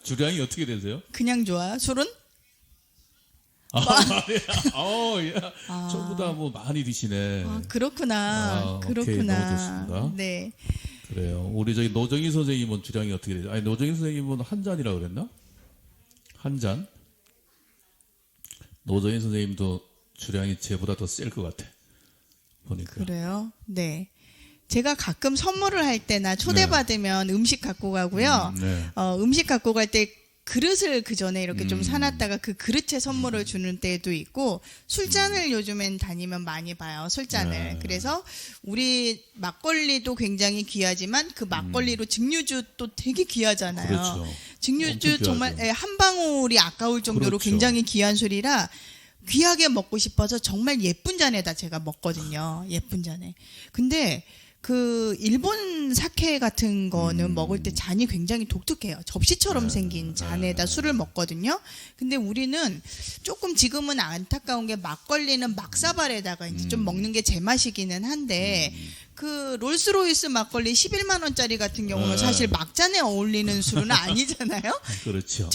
주량이 어떻게 되세요? 그냥 좋아요. 술은? 말이야. 전부 다 뭐 많이 드시네. 그렇구나. 오케이, 그렇구나. 너무 좋습니다. 네. 그래요. 우리 저기 노정희 선생님은 주량이 어떻게 되죠? 아니, 노정희 선생님은 한 잔이라 그랬나? 한 잔? 노정희 선생님도 주량이 쟤보다 더 셀 것 같아. 보니까. 그래요? 네. 제가 가끔 선물을 할 때나 초대받으면 음식 갖고 가고요. 네. 음식 갖고 갈 때 그릇을 그 전에 이렇게 좀 사놨다가 그 그릇에 선물을 주는 때도 있고 술잔을 요즘엔 다니면 많이 봐요. 술잔을. 네. 그래서 우리 막걸리도 굉장히 귀하지만 그 막걸리로 증류주 또 되게 귀하잖아요. 그렇죠. 증류주 엄청 정말 귀하죠. 한 방울이 아까울 정도로 그렇죠. 굉장히 귀한 술이라 귀하게 먹고 싶어서 정말 예쁜 잔에다 제가 먹거든요. 예쁜 잔에. 근데 그 일본 사케 같은 거는 먹을 때 잔이 굉장히 독특해요. 접시처럼 생긴 잔에다 술을 먹거든요. 근데 우리는 조금 지금은 안타까운 게 막걸리는 막사발에다가 이제 좀 먹는 게 제 맛이기는 한데 그 롤스로이스 막걸리 11만 원짜리 같은 경우는 사실 막잔에 어울리는 술은 아니잖아요. 그렇죠.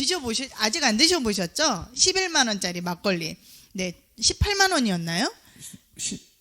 아직 안 드셔보셨죠? 11만 원짜리 막걸리. 네, 18만 원이었나요?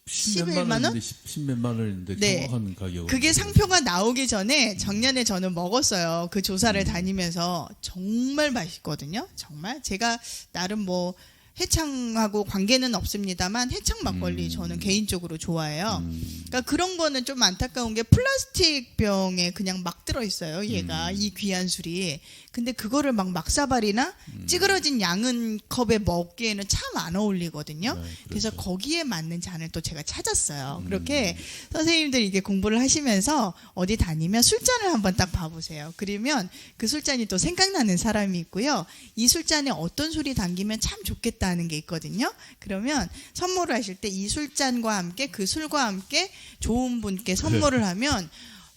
10몇만 원인데 10몇만 원인데 네. 정확한 가격. 그게 상표가 나오기 전에 작년에 저는 먹었어요. 그 조사를 다니면서 정말 맛있거든요. 정말 제가 나름 뭐 해창하고 관계는 없습니다만 해창 막걸리 저는 개인적으로 좋아해요. 그러니까 그런 거는 좀 안타까운 게 플라스틱 병에 그냥 막 들어있어요. 얘가 이 귀한 술이. 근데 그거를 막 막사발이나 찌그러진 양은 컵에 먹기에는 참 안 어울리거든요. 네, 그래서 그렇죠. 거기에 맞는 잔을 또 제가 찾았어요. 그렇게 선생님들이 이게 공부를 하시면서 어디 다니면 술잔을 한번 딱 봐보세요. 그러면 그 술잔이 또 생각나는 사람이 있고요. 이 술잔에 어떤 술이 담기면 참 좋겠다는 게 있거든요. 그러면 선물을 하실 때 이 술잔과 함께 그 술과 함께 좋은 분께 선물을 하면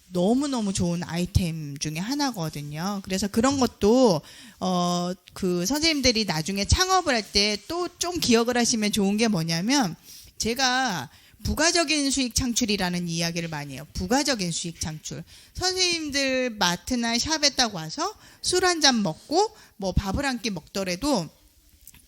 너무너무 좋은 아이템 중에 하나거든요. 그래서 그런 것도 그 선생님들이 나중에 창업을 할 때 또 좀 기억을 하시면 좋은 게 뭐냐면 제가 부가적인 수익 창출이라는 이야기를 많이 해요. 부가적인 수익 창출. 선생님들 마트나 샵에 딱 와서 술 한 잔 먹고 뭐 밥을 한 끼 먹더라도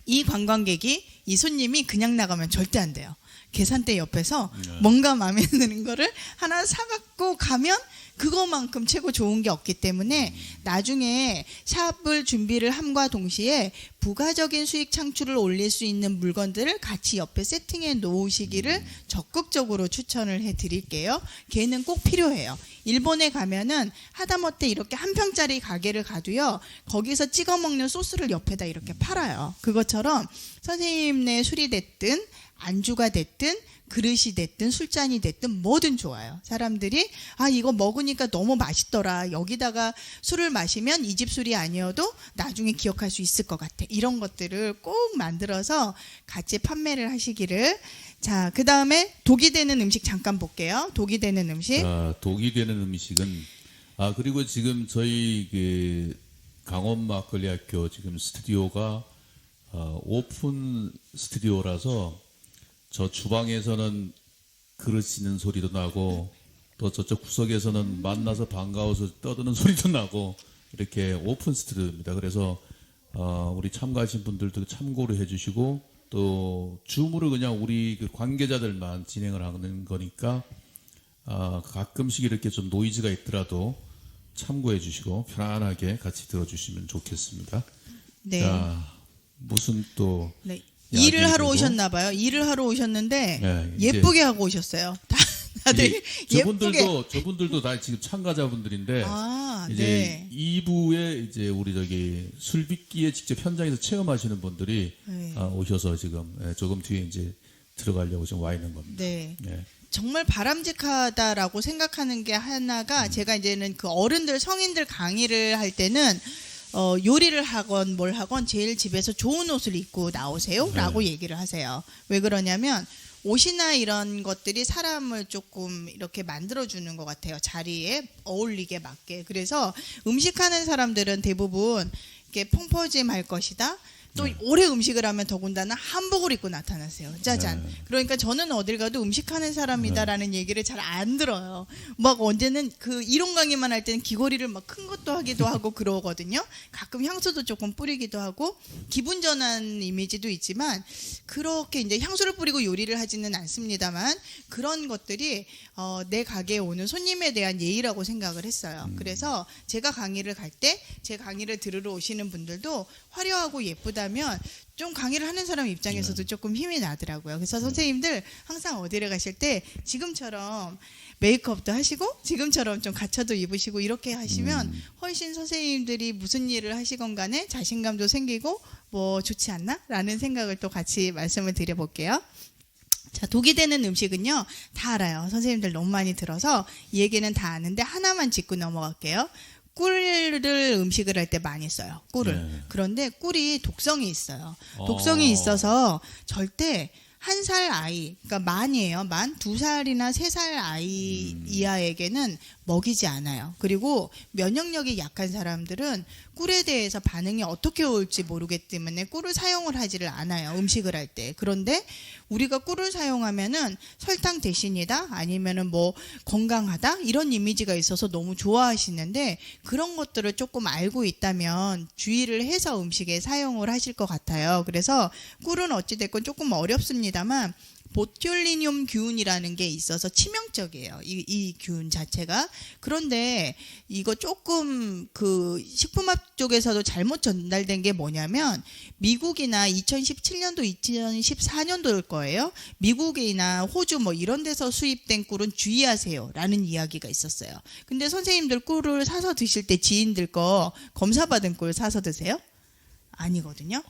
이 관광객이 이 손님이 그냥 나가면 절대 안 돼요. 계산대 옆에서 뭔가 마음에 드는 거를 하나 사갖고 가면 그거만큼 최고 좋은 게 없기 때문에 나중에 샵을 준비를 함과 동시에 부가적인 수익 창출을 올릴 수 있는 물건들을 같이 옆에 세팅해 놓으시기를 적극적으로 추천을 해 드릴게요. 걔는 꼭 필요해요. 일본에 가면은 하다못해 이렇게 한 평짜리 가게를 가도요. 거기서 찍어 먹는 소스를 옆에다 이렇게 팔아요. 그것처럼 선생님네 술이 됐든 안주가 됐든 그릇이 됐든 술잔이 됐든 뭐든 좋아요. 사람들이 이거 먹으니까 너무 맛있더라. 여기다가 술을 마시면 이 집 술이 아니어도 나중에 기억할 수 있을 것 같아. 이런 것들을 꼭 만들어서 같이 판매를 하시기를. 자, 그 다음에 독이 되는 음식 잠깐 볼게요. 독이 되는 음식. 독이 되는 음식은 그리고 지금 저희 그 강원 막걸리 학교 지금 스튜디오가 오픈 스튜디오라서 저 주방에서는 그릇 씻는 소리도 나고 또 저쪽 구석에서는 만나서 반가워서 떠드는 소리도 나고 이렇게 오픈 스튜디오입니다. 그래서 우리 참가하신 분들도 참고를 해주시고 또 줌으로 그냥 우리 그 관계자들만 진행을 하는 거니까 가끔씩 이렇게 좀 노이즈가 있더라도 참고해 주시고 편안하게 같이 들어주시면 좋겠습니다. 네. 자, 무슨 또 네. 이야기 일을 하러 그리고 오셨나 봐요. 일을 하러 오셨는데 네, 이제 예쁘게 하고 오셨어요. 다들 이제 예쁘게. 저분들도 다 지금 참가자분들인데 아, 이제 네. 2부에 이제 우리 저기 술빚기에 직접 현장에서 체험하시는 분들이 네. 오셔서 지금 조금 뒤에 이제 들어가려고 지금 와 있는 겁니다. 네. 네. 정말 바람직하다라고 생각하는 게 하나가 제가 이제는 그 어른들 성인들 강의를 할 때는 요리를 하건 뭘 하건 제일 집에서 좋은 옷을 입고 나오세요라고 얘기를 하세요. 왜 그러냐면 옷이나 이런 것들이 사람을 조금 이렇게 만들어주는 것 같아요. 자리에 어울리게 맞게. 그래서 음식하는 사람들은 대부분 이렇게 펑퍼짐할 것이다. 또 오래 음식을 하면 더군다나 한복을 입고 나타나세요. 짜잔. 네. 그러니까 저는 어딜 가도 음식하는 사람이다라는 얘기를 잘 안 들어요. 막 언제는 그 이론 강의만 할 때는 귀걸이를 막 큰 것도 하기도 하고 그러거든요. 가끔 향수도 조금 뿌리기도 하고 기분 전환 이미지도 있지만 그렇게 이제 향수를 뿌리고 요리를 하지는 않습니다만 그런 것들이 내 가게에 오는 손님에 대한 예의라고 생각을 했어요. 그래서 제가 강의를 갈 때 제 강의를 들으러 오시는 분들도 화려하고 예쁘다면 좀 강의를 하는 사람 입장에서도 조금 힘이 나더라고요. 그래서 선생님들 항상 어디를 가실 때 지금처럼 메이크업도 하시고 지금처럼 좀 갖춰도 입으시고 이렇게 하시면 훨씬 선생님들이 무슨 일을 하시건 간에 자신감도 생기고 뭐 좋지 않나? 라는 생각을 또 같이 말씀을 드려볼게요. 자, 독이 되는 음식은요 다 알아요. 선생님들 너무 많이 들어서 이 얘기는 다 아는데 하나만 짚고 넘어갈게요. 꿀을 음식을 할 때 많이 써요. 꿀을. 네. 그런데 꿀이 독성이 있어요. 독성이 있어서 절대 한 살 아이, 그러니까 만이에요. 만 2살이나 3살 아이 이하에게는 먹이지 않아요. 그리고 면역력이 약한 사람들은 꿀에 대해서 반응이 어떻게 올지 모르기 때문에 꿀을 사용을 하지를 않아요. 음식을 할 때. 그런데 우리가 꿀을 사용하면은 설탕 대신이다 아니면은 뭐 건강하다 이런 이미지가 있어서 너무 좋아하시는데 그런 것들을 조금 알고 있다면 주의를 해서 음식에 사용을 하실 것 같아요. 그래서 꿀은 어찌됐건 조금 어렵습니다만 보툴리늄 균이라는 게 있어서 치명적이에요. 이 균 자체가. 그런데 이거 조금 그 식품업 쪽에서도 잘못 전달된 게 뭐냐면 미국이나 2017년도, 2014년도일 거예요. 미국이나 호주 뭐 이런 데서 수입된 꿀은 주의하세요라는 이야기가 있었어요. 근데 선생님들 꿀을 사서 드실 때 지인들 거 검사받은 꿀 사서 드세요? 아니거든요.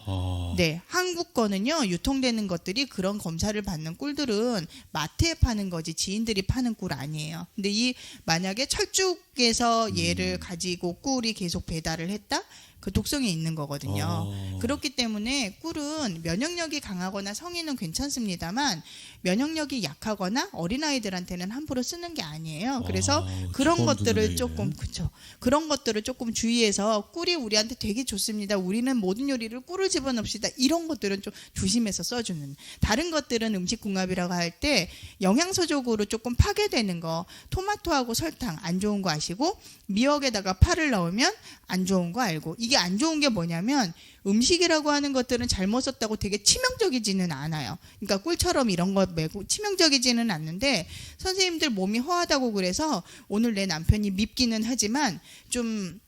네, 한국 거는요 유통되는 것들이 그런 검사를 받는 꿀들은 마트에 파는 거지 지인들이 파는 꿀 아니에요. 근데 이 만약에 철쭉에서 얘를 가지고 꿀이 계속 배달을 했다? 그 독성이 있는 거거든요. 그렇기 때문에 꿀은 면역력이 강하거나 성인은 괜찮습니다만 면역력이 약하거나 어린아이들한테는 함부로 쓰는 게 아니에요. 그래서 그런 처음 듣는 것들을 얘기네. 조금 그렇죠. 그런 것들을 조금 주의해서 꿀이 우리한테 되게 좋습니다. 우리는 모든 요리를 꿀을 집어넣읍시다. 이런 것들은 좀 조심해서 써주는. 다른 것들은 음식궁합이라고 할 때 영양소적으로 조금 파괴되는 거 토마토하고 설탕 안 좋은 거 아시고 미역에다가 파를 넣으면 안 좋은 거 알고 이게 안 좋은 게 뭐냐면 음식이라고 하는 것들은 잘못 썼다고 되게 치명적이지는 않아요. 그러니까 꿀처럼 이런 거 매고 치명적이지는 않는데 선생님들 몸이 허하다고 그래서 오늘 내 남편이 밉기는 하지만 좀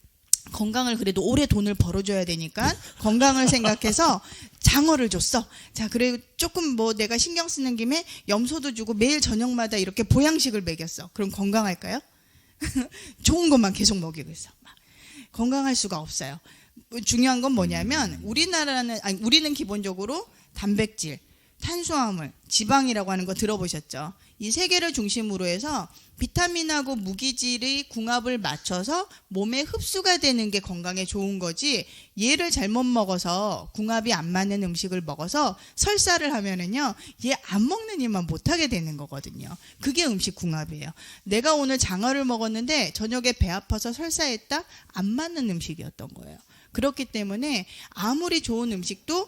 건강을 그래도 오래 돈을 벌어줘야 되니까 건강을 생각해서 장어를 줬어. 자, 그래 조금 뭐 내가 신경 쓰는 김에 염소도 주고 매일 저녁마다 이렇게 보양식을 먹였어. 그럼 건강할까요? 좋은 것만 계속 먹이고 있어. 건강할 수가 없어요. 중요한 건 뭐냐면 우리는 기본적으로 단백질, 탄수화물, 지방이라고 하는 거 들어보셨죠? 이 세 개를 중심으로 해서 비타민하고 무기질의 궁합을 맞춰서 몸에 흡수가 되는 게 건강에 좋은 거지 얘를 잘못 먹어서 궁합이 안 맞는 음식을 먹어서 설사를 하면은요 얘 안 먹는 일만 못하게 되는 거거든요. 그게 음식 궁합이에요. 내가 오늘 장어를 먹었는데 저녁에 배 아파서 설사했다? 안 맞는 음식이었던 거예요. 그렇기 때문에 아무리 좋은 음식도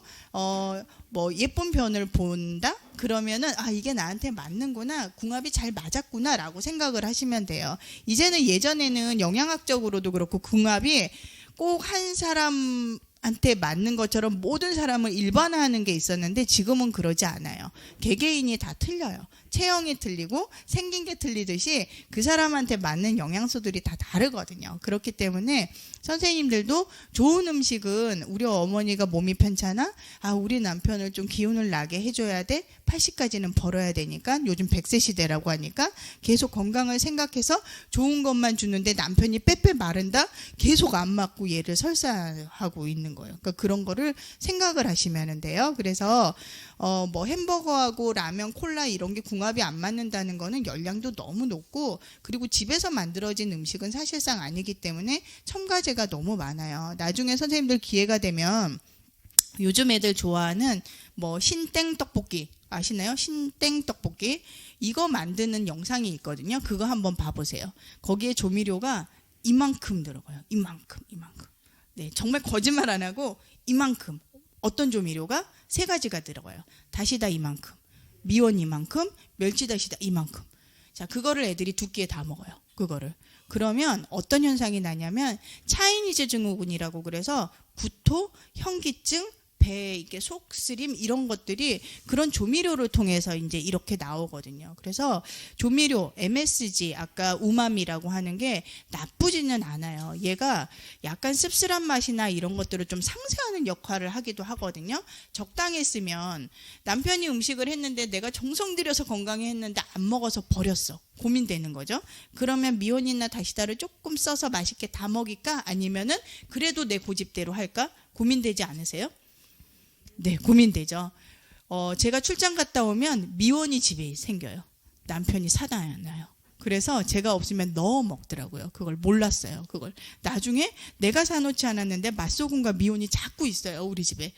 뭐 예쁜 편을 본다? 그러면은 이게 나한테 맞는구나. 궁합이 잘 맞았구나라고 생각을 하시면 돼요. 이제는 예전에는 영양학적으로도 그렇고 궁합이 꼭 한 사람 한테 맞는 것처럼 모든 사람을 일반화하는 게 있었는데 지금은 그러지 않아요. 개개인이 다 틀려요. 체형이 틀리고 생긴 게 틀리듯이 그 사람한테 맞는 영양소들이 다 다르거든요. 그렇기 때문에 선생님들도 좋은 음식은 우리 어머니가 몸이 편찮아? 아, 우리 남편을 좀 기운을 나게 해줘야 돼? 80까지는 벌어야 되니까 요즘 100세 시대라고 하니까 계속 건강을 생각해서 좋은 것만 주는데 남편이 빼빼 마른다? 계속 안 맞고 얘를 설사하고 있는 거예요. 그러니까 그런 거를 생각을 하시면 돼요. 그래서 뭐 햄버거하고 라면, 콜라 이런 게 궁합이 안 맞는다는 거는 열량도 너무 높고 그리고 집에서 만들어진 음식은 사실상 아니기 때문에 첨가제가 너무 많아요. 나중에 선생님들 기회가 되면 요즘 애들 좋아하는 뭐 신땡 떡볶이 아시나요? 신땡 떡볶이 이거 만드는 영상이 있거든요. 그거 한번 봐보세요. 거기에 조미료가 이만큼 들어가요. 이만큼. 네, 정말 거짓말 안 하고 이만큼. 어떤 조미료가 3가지가 들어가요. 다시다 이만큼, 미원 이만큼, 멸치다시다 이만큼. 자, 그거를 애들이 2끼에 다 먹어요. 그거를. 그러면 어떤 현상이 나냐면 차이니즈 증후군이라고 그래서 구토, 현기증, 배 이렇게 속쓰림 이런 것들이 그런 조미료를 통해서 이제 이렇게 나오거든요. 그래서 조미료 MSG 아까 우마미라고 하는 게 나쁘지는 않아요. 얘가 약간 씁쓸한 맛이나 이런 것들을 좀 상쇄하는 역할을 하기도 하거든요. 적당히 쓰면 남편이 음식을 했는데 내가 정성 들여서 건강히 했는데 안 먹어서 버렸어. 고민되는 거죠. 그러면 미온이나 다시다를 조금 써서 맛있게 다 먹일까? 아니면은 그래도 내 고집대로 할까? 고민되지 않으세요? 네, 고민되죠. 제가 출장 갔다 오면 미원이 집에 생겨요. 남편이 사다 놔요. 그래서 제가 없으면 넣어 먹더라고요. 그걸 몰랐어요. 그걸 나중에 내가 사놓지 않았는데 맛소금과 미온이 자꾸 있어요. 우리 집에.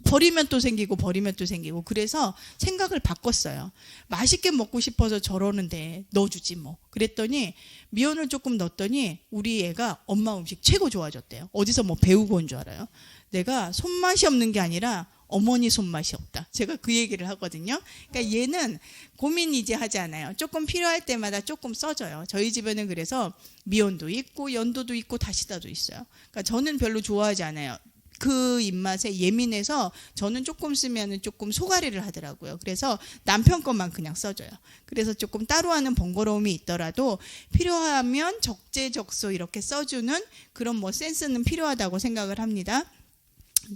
버리면 또 생기고 버리면 또 생기고. 그래서 생각을 바꿨어요. 맛있게 먹고 싶어서 저러는데 넣어주지 뭐. 그랬더니 미온을 조금 넣었더니 우리 애가 엄마 음식 최고 좋아졌대요. 어디서 뭐 배우고 온 줄 알아요. 내가 손맛이 없는 게 아니라 어머니 손맛이 없다. 제가 그 얘기를 하거든요. 그러니까 얘는 고민 이제 하지 않아요. 조금 필요할 때마다 조금 써줘요. 저희 집에는 그래서 미온도 있고 연도도 있고 다시다도 있어요. 그러니까 저는 별로 좋아하지 않아요. 그 입맛에 예민해서 저는 조금 쓰면 조금 소가리를 하더라고요. 그래서 남편 것만 그냥 써줘요. 그래서 조금 따로 하는 번거로움이 있더라도 필요하면 적재적소 이렇게 써주는 그런 뭐 센스는 필요하다고 생각을 합니다.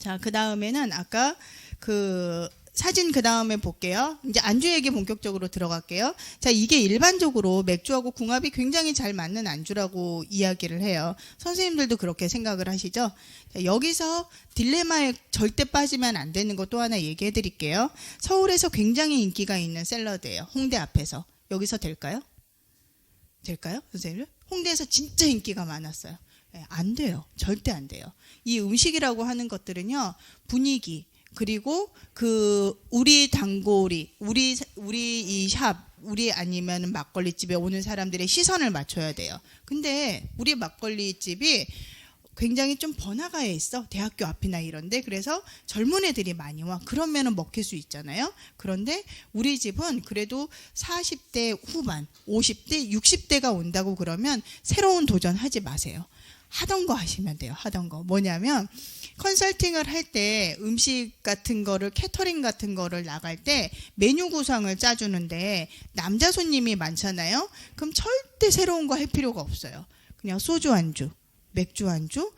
자, 그 다음에는 아까 그 사진 그 다음에 볼게요. 이제 안주 얘기 본격적으로 들어갈게요. 자, 이게 일반적으로 맥주하고 궁합이 굉장히 잘 맞는 안주라고 이야기를 해요. 선생님들도 그렇게 생각을 하시죠? 자, 여기서 딜레마에 절대 빠지면 안 되는 거 또 하나 얘기해 드릴게요. 서울에서 굉장히 인기가 있는 샐러드예요. 홍대 앞에서. 여기서 될까요? 될까요, 선생님? 홍대에서 진짜 인기가 많았어요. 네, 안 돼요. 절대 안 돼요. 이 음식이라고 하는 것들은요, 분위기, 그리고 그 우리 단골이, 우리 이 샵, 우리 아니면 막걸리 집에 오는 사람들의 시선을 맞춰야 돼요. 근데 우리 막걸리 집이 굉장히 좀 번화가에 있어. 대학교 앞이나 이런데. 그래서 젊은 애들이 많이 와. 그러면은 먹힐 수 있잖아요. 그런데 우리 집은 그래도 40대 후반, 50대, 60대가 온다고 그러면 새로운 도전하지 마세요. 하던 거 하시면 돼요. 하던 거. 뭐냐면 컨설팅을 할 때 음식 같은 거를 캐터링 같은 거를 나갈 때 메뉴 구성을 짜주는데 남자 손님이 많잖아요. 그럼 절대 새로운 거 할 필요가 없어요. 그냥 소주 안주, 맥주 안주,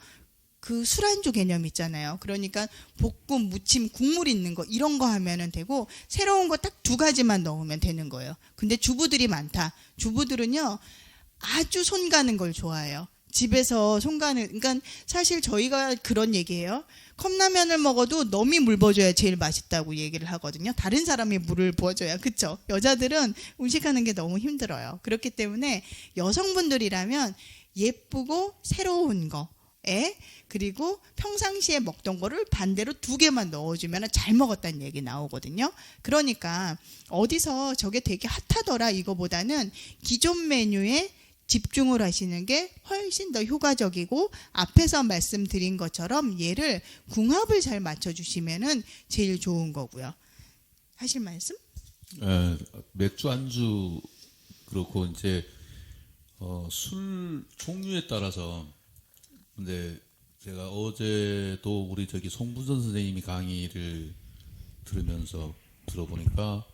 그 술안주 개념 있잖아요. 그러니까 볶음, 무침, 국물 있는 거 이런 거 하면은 되고 새로운 거 딱 2가지만 넣으면 되는 거예요. 근데 주부들이 많다. 주부들은요 아주 손 가는 걸 좋아해요. 집에서 손 가는, 그러니까 사실 저희가 그런 얘기해요. 컵라면을 먹어도 넘이 물 부어줘야 제일 맛있다고 얘기를 하거든요. 다른 사람이 물을 부어줘야. 그쵸? 여자들은 음식하는 게 너무 힘들어요. 그렇기 때문에 여성분들이라면 예쁘고 새로운 거에 그리고 평상시에 먹던 거를 반대로 2개만 넣어주면 잘 먹었다는 얘기 나오거든요. 그러니까 어디서 저게 되게 핫하더라 이거보다는 기존 메뉴에 집중을 하시는 게 훨씬 더 효과적이고 앞에서 말씀드린 것처럼 얘를 궁합을 잘 맞춰주시면은 제일 좋은 거고요. 하실 말씀? 맥주 안주 그렇고 이제 술 종류에 따라서 근데 제가 어제도 우리 저기 송부선 선생님이 강의를 들어보니까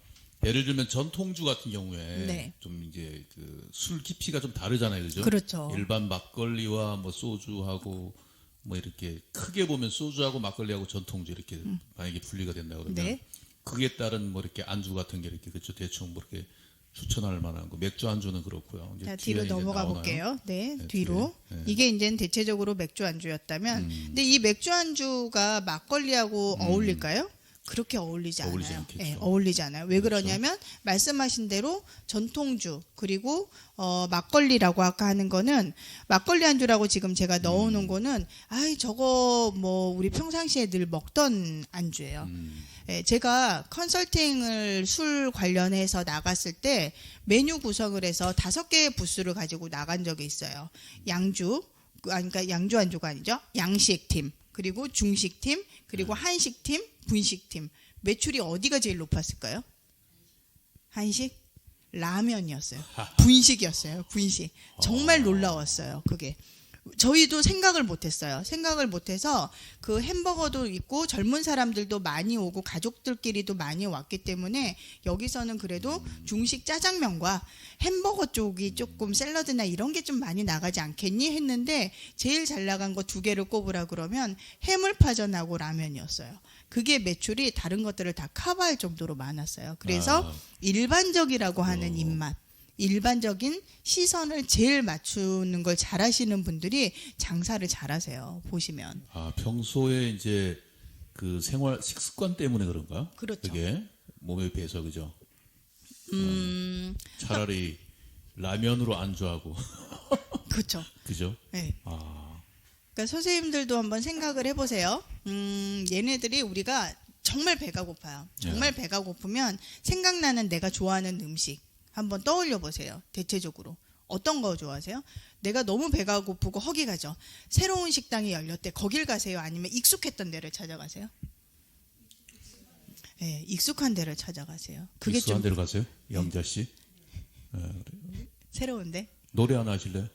예를 들면 전통주 같은 경우에 네. 좀 이제 그 술 깊이가 좀 다르잖아요, 그죠? 그렇죠. 일반 막걸리와 뭐 소주하고 뭐 이렇게 크게 보면 소주하고 막걸리하고 전통주 이렇게 만약에 분리가 된다 그러면 네. 그에 따른 뭐 이렇게 안주 같은 게 이렇게 그죠? 대충 뭐 이렇게 추천할 만한 거 맥주 안주는 그렇고요. 이제 자, 뒤에 뒤로 이제 넘어가 나오나요? 볼게요. 네, 네, 뒤로. 뒤에. 네. 이게 이제 대체적으로 맥주 안주였다면, 근데 이 맥주 안주가 막걸리하고 어울릴까요? 그렇게 어울리지 않아요. 어울리지 않겠죠. 네, 어울리지 않아요. 왜 그렇죠. 그러냐면 말씀하신 대로 전통주 그리고 막걸리라고 아까 하는 거는 막걸리 안주라고 지금 제가 넣어놓은 거는 아이 저거 뭐 우리 평상시에 늘 먹던 안주예요. 예, 제가 컨설팅을 술 관련해서 나갔을 때 메뉴 구성을 해서 5개의 부스를 가지고 나간 적이 있어요. 양주, 그러니까 양주 안주가 아니죠. 양식팀, 그리고 중식팀, 그리고 한식팀, 분식팀. 매출이 어디가 제일 높았을까요? 한식? 라면이었어요. 분식이었어요. 분식. 정말 놀라웠어요. 그게. 저희도 생각을 못했어요. 생각을 못해서 그 햄버거도 있고 젊은 사람들도 많이 오고 가족들끼리도 많이 왔기 때문에 여기서는 그래도 중식 짜장면과 햄버거 쪽이 조금 샐러드나 이런 게 좀 많이 나가지 않겠니 했는데 제일 잘 나간 거 2개를 꼽으라 그러면 해물파전하고 라면이었어요. 그게 매출이 다른 것들을 다 커버할 정도로 많았어요. 그래서 일반적이라고 하는 입맛, 일반적인 시선을 제일 맞추는 걸 잘하시는 분들이 장사를 잘하세요. 보시면. 아, 평소에 이제 그 생활 식습관 때문에 그런가? 그렇죠. 그게 몸에 배서 그죠? 차라리 라면으로 안주하고 그렇죠. 그죠? 네. 아, 그러니까 선생님들도 한번 생각을 해보세요. 얘네들이 우리가 정말 배가 고파요. 정말 배가 고프면 생각나는 내가 좋아하는 음식 한번 떠올려 보세요. 대체적으로 어떤 거 좋아하세요? 내가 너무 배가 고프고 허기 가죠. 새로운 식당이 열렸대. 거길 가세요? 아니면 익숙했던 데를 찾아가세요? 네, 익숙한 데를 찾아가세요. 그게 익숙한 좀 데로 가세요? 영자 씨? 새로운데? 노래 하나 하실래요?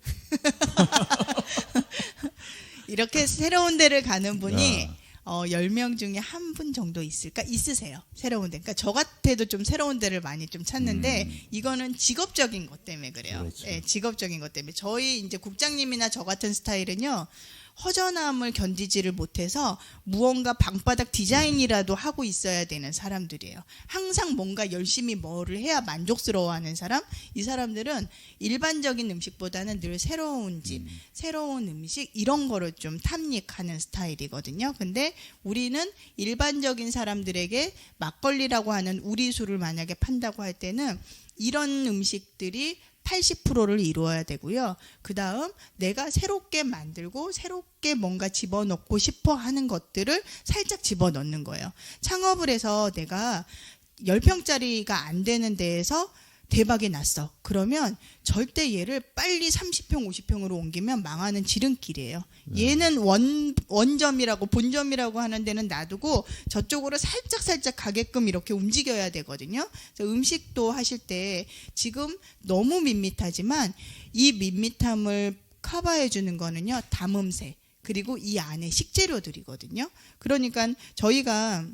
이렇게 새로운 데를 가는 분이 야. 10명 중에 한 분 정도 있을까? 있으세요. 새로운 데. 그러니까 저 같아도 좀 새로운 데를 많이 좀 찾는데 이거는 직업적인 것 때문에 그래요. 그렇죠. 예, 직업적인 것 때문에. 저희 이제 국장님이나 저 같은 스타일은요. 허전함을 견디지를 못해서 무언가 방바닥 디자인이라도 하고 있어야 되는 사람들이에요. 항상 뭔가 열심히 뭐를 해야 만족스러워하는 사람? 이 사람들은 일반적인 음식보다는 늘 새로운 집, 새로운 음식 이런 거를 좀 탐닉하는 스타일이거든요. 근데 우리는 일반적인 사람들에게 막걸리라고 하는 우리 술을 만약에 판다고 할 때는 이런 음식들이 80%를 이루어야 되고요. 그 다음 내가 새롭게 만들고 새롭게 뭔가 집어넣고 싶어 하는 것들을 살짝 집어넣는 거예요. 창업을 해서 내가 10평짜리가 안 되는 데에서 대박이 났어. 그러면 절대 얘를 빨리 30평, 50평으로 옮기면 망하는 지름길이에요. 얘는 원점이라고 본점이라고 하는 데는 놔두고 저쪽으로 살짝 가게끔 이렇게 움직여야 되거든요. 그래서 음식도 하실 때 지금 너무 밋밋하지만 이 밋밋함을 커버해 주는 거는요. 담음새 그리고 이 안에 식재료들이거든요. 그러니까 저희가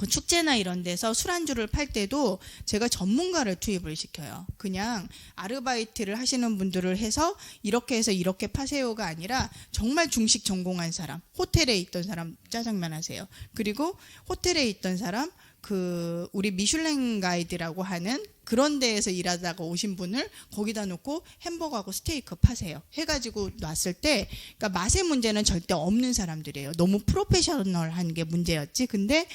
그 축제나 이런 데서 술안주를 팔 때도 제가 전문가를 투입을 시켜요. 그냥 아르바이트를 하시는 분들을 해서 이렇게 파세요가 아니라 정말 중식 전공한 사람, 호텔에 있던 사람 짜장면 하세요. 그리고 호텔에 있던 사람 그 우리 미슐랭 가이드라고 하는 그런 데에서 일하다가 오신 분을 거기다 놓고 햄버거하고 스테이크 파세요. 해가지고 놨을 때 그러니까 맛의 문제는 절대 없는 사람들이에요. 너무 프로페셔널한 게 문제였지. 근데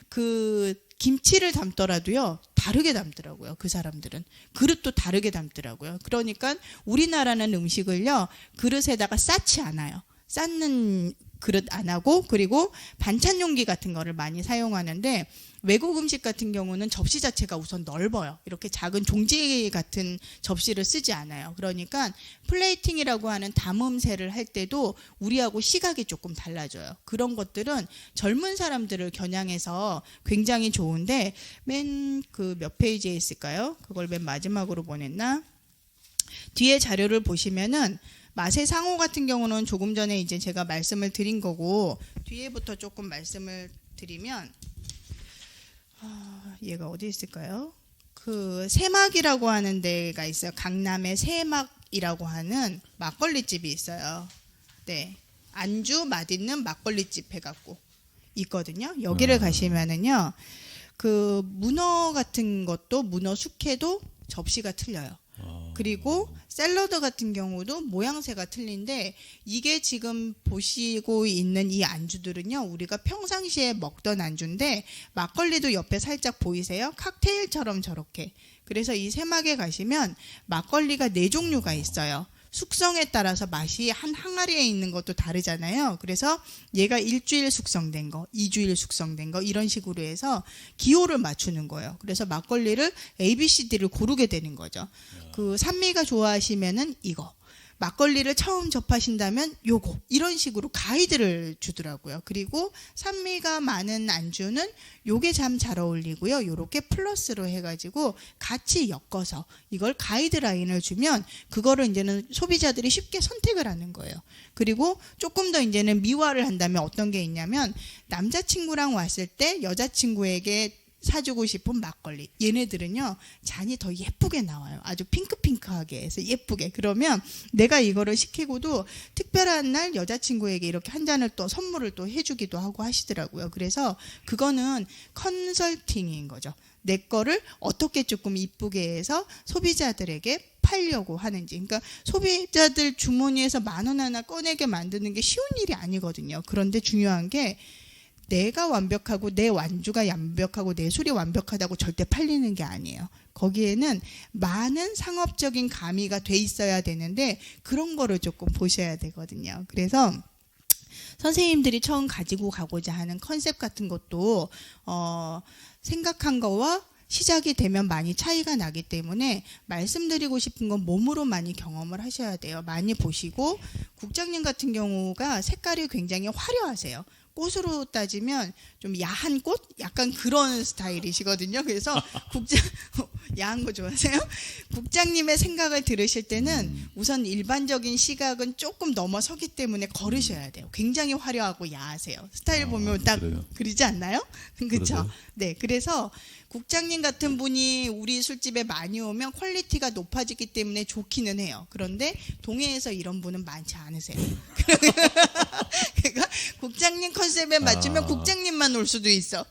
그 김치를 담더라도요 다르게 담더라고요. 그 사람들은 그릇도 다르게 담더라고요. 그러니까 우리나라는 음식을요 그릇에다가 쌓지 않아요. 쌓는 그릇 안 하고 그리고 반찬 용기 같은 거를 많이 사용하는데 외국 음식 같은 경우는 접시 자체가 우선 넓어요. 이렇게 작은 종지 같은 접시를 쓰지 않아요. 그러니까 플레이팅이라고 하는 담음새를 할 때도 우리하고 시각이 조금 달라져요. 그런 것들은 젊은 사람들을 겨냥해서 굉장히 좋은데 맨 그 몇 페이지에 있을까요? 그걸 맨 마지막으로 보냈나? 뒤에 자료를 보시면은 맛의 상호 같은 경우는 조금 전에 이제 제가 말씀을 드린 거고, 뒤에부터 조금 말씀을 드리면 얘가 어디 있을까요? 그 새막이라고 하는 데가 있어요. 강남에 새막이라고 하는 막걸리 집이 있어요. 네, 안주 맛있는 막걸리 집 해갖고 있거든요. 여기를 가시면은요, 그 문어 같은 것도, 문어 숙회도 접시가 틀려요. 그리고 샐러드 같은 경우도 모양새가 틀린데, 이게 지금 보시고 있는 이 안주들은요, 우리가 평상시에 먹던 안주인데, 막걸리도 옆에 살짝 보이세요? 칵테일처럼 저렇게. 그래서 이 새막에 가시면 막걸리가 4종류가 있어요. 숙성에 따라서 맛이 한 항아리에 있는 것도 다르잖아요. 그래서 얘가 1주일 숙성된 거, 2주일 숙성된 거, 이런 식으로 해서 기호를 맞추는 거예요. 그래서 막걸리를 A, B, C, D를 고르게 되는 거죠. 그 산미가 좋아하시면은 이거, 막걸리를 처음 접하신다면 요거, 이런 식으로 가이드를 주더라고요. 그리고 산미가 많은 안주는 요게 참 잘 어울리고요. 요렇게 플러스로 해가지고 같이 엮어서 이걸 가이드라인을 주면 그거를 이제는 소비자들이 쉽게 선택을 하는 거예요. 그리고 조금 더 이제는 미화를 한다면 어떤 게 있냐면, 남자친구랑 왔을 때 여자친구에게 사주고 싶은 막걸리, 얘네들은요 잔이 더 예쁘게 나와요. 아주 핑크핑크하게 해서 예쁘게. 그러면 내가 이거를 시키고도 특별한 날 여자친구에게 이렇게 한 잔을 또 선물을 또 해주기도 하고 하시더라고요. 그래서 그거는 컨설팅인 거죠. 내 거를 어떻게 조금 이쁘게 해서 소비자들에게 팔려고 하는지. 그러니까 소비자들 주머니에서 10,000원 하나 꺼내게 만드는 게 쉬운 일이 아니거든요. 그런데 중요한 게, 내가 완벽하고 내 완주가 완벽하고 내 술이 완벽하다고 절대 팔리는 게 아니에요. 거기에는 많은 상업적인 가미가 돼 있어야 되는데, 그런 거를 조금 보셔야 되거든요. 그래서 선생님들이 처음 가지고 가고자 하는 컨셉 같은 것도 생각한 거와 시작이 되면 많이 차이가 나기 때문에, 말씀드리고 싶은 건 몸으로 많이 경험을 하셔야 돼요. 많이 보시고, 국장님 같은 경우가 색깔이 굉장히 화려하세요. 꽃으로 따지면 좀 야한 꽃? 약간 그런 스타일이시거든요. 그래서 야한 거 좋아하세요? 국장님의 생각을 들으실 때는 우선 일반적인 시각은 조금 넘어서기 때문에 걸으셔야 돼요. 굉장히 화려하고 야하세요. 스타일 보면 딱 그래요? 그러지 않나요? 그렇죠? 그러세요? 네, 그래서 국장님 같은 분이 우리 술집에 많이 오면 퀄리티가 높아지기 때문에 좋기는 해요. 그런데 동해에서 이런 분은 많지 않으세요. 그러니까 국장님 컨셉에 맞추면 국장님만 올 수도 있어.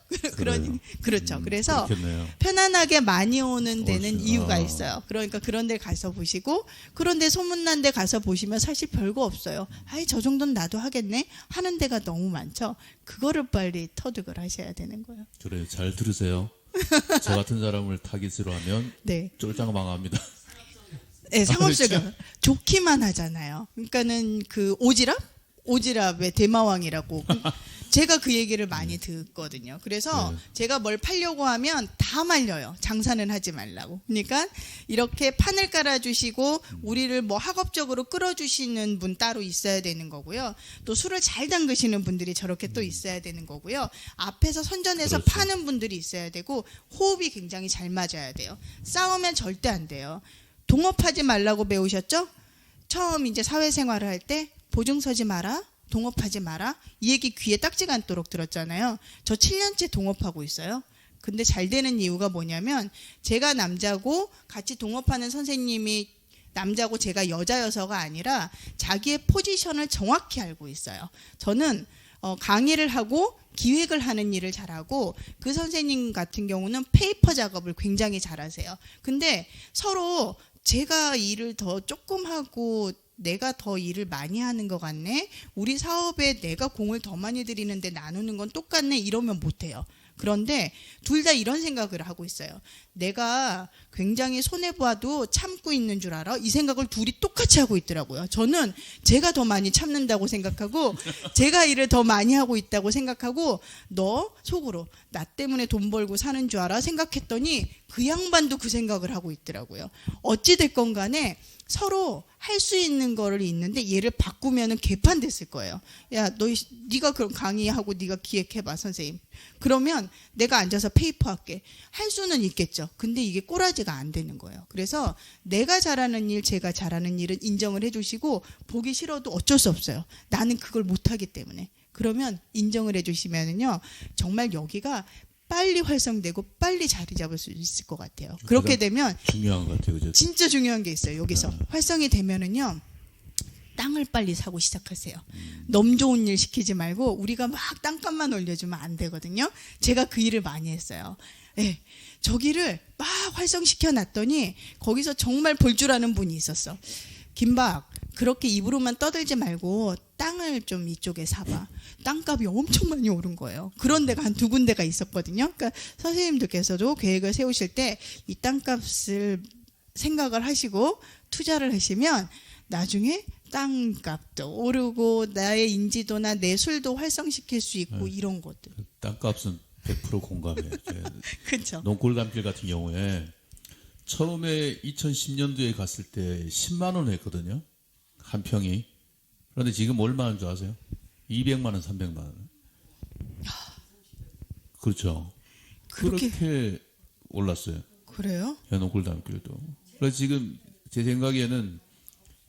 그렇죠. 그래서 그렇겠네요. 편안하게 많이 오는 데는 오시죠. 이유가 있어요. 그러니까 그런 데 가서 보시고, 그런데 소문난 데 가서 보시면 사실 별거 없어요. 아이, 저 정도는 나도 하겠네 하는 데가 너무 많죠. 그거를 빨리 터득을 하셔야 되는 거예요. 그래요. 잘 들으세요. 저 같은 사람을 타깃으로 하면 네. 쫄장 망합니다. 네, 상업적인 좋기만 하잖아요. 그러니까는 그 오지랖의 대마왕이라고 제가 그 얘기를 많이 듣거든요. 그래서 네. 제가 뭘 팔려고 하면 다 말려요. 장사는 하지 말라고. 그러니까 이렇게 판을 깔아주시고 우리를 뭐 학업적으로 끌어주시는 분 따로 있어야 되는 거고요. 또 술을 잘 담그시는 분들이 저렇게 또 있어야 되는 거고요. 앞에서 선전해서 그렇죠. 파는 분들이 있어야 되고, 호흡이 굉장히 잘 맞아야 돼요. 싸우면 절대 안 돼요. 동업하지 말라고 배우셨죠? 처음 이제 사회생활을 할 때 보증 서지 마라, 동업하지 마라, 이 얘기 귀에 딱지가 않도록 들었잖아요. 저 7년째 동업하고 있어요. 근데 잘 되는 이유가 뭐냐면, 제가 남자고 같이 동업하는 선생님이 남자고 제가 여자여서가 아니라 자기의 포지션을 정확히 알고 있어요. 저는 강의를 하고 기획을 하는 일을 잘하고, 그 선생님 같은 경우는 페이퍼 작업을 굉장히 잘하세요. 근데 서로 제가 일을 더 조금 하고 내가 더 일을 많이 하는 것 같네, 우리 사업에 내가 공을 더 많이 들이는데 나누는 건 똑같네, 이러면 못해요. 그런데 둘 다 이런 생각을 하고 있어요. 내가 굉장히 손해봐도 참고 있는 줄 알아? 이 생각을 둘이 똑같이 하고 있더라고요. 저는 제가 더 많이 참는다고 생각하고 제가 일을 더 많이 하고 있다고 생각하고, 너 속으로 나 때문에 돈 벌고 사는 줄 알아? 생각했더니 그 양반도 그 생각을 하고 있더라고요. 어찌 됐건 간에 서로 할 수 있는 거를 있는데 얘를 바꾸면은 개판됐을 거예요. 야, 네가 그럼 강의하고 네가 기획해봐, 선생님. 그러면 내가 앉아서 페이퍼 할게. 할 수는 있겠죠. 근데 이게 꼬라지가 안 되는 거예요. 그래서 내가 잘하는 일, 제가 잘하는 일은 인정을 해주시고 보기 싫어도 어쩔 수 없어요. 나는 그걸 못하기 때문에. 그러면 인정을 해주시면은요, 정말 여기가 빨리 활성되고 빨리 자리 잡을 수 있을 것 같아요. 그렇게 되면 중요한 것 같아요, 그죠? 진짜 중요한 게 있어요. 여기서 활성이 되면은요, 땅을 빨리 사고 시작하세요. 너무 좋은 일 시키지 말고 우리가 막 땅값만 올려주면 안 되거든요. 제가 그 일을 많이 했어요. 네, 저기를 막 활성시켜 놨더니 거기서 정말 볼 줄 아는 분이 있었어. 김박, 그렇게 입으로만 떠들지 말고 땅을 좀 이쪽에 사봐. 땅값이 엄청 많이 오른 거예요. 그런 데가 한 2군데가 있었거든요. 그러니까 선생님들께서도 계획을 세우실 때 이 땅값을 생각을 하시고 투자를 하시면 나중에 땅값도 오르고 나의 인지도나 내 술도 활성시킬 수 있고 이런 것들. 땅값은 100% 공감해요. 그렇죠. 농골담길 같은 경우에 처음에 2010년도에 갔을 때 10만 원 했거든요. 한 평이. 그런데 지금 얼마인 줄 아세요? 200만 원, 300만 원. 그렇죠. 그렇게 올랐어요. 그래요? 농골담길도. 그래서 지금 제 생각에는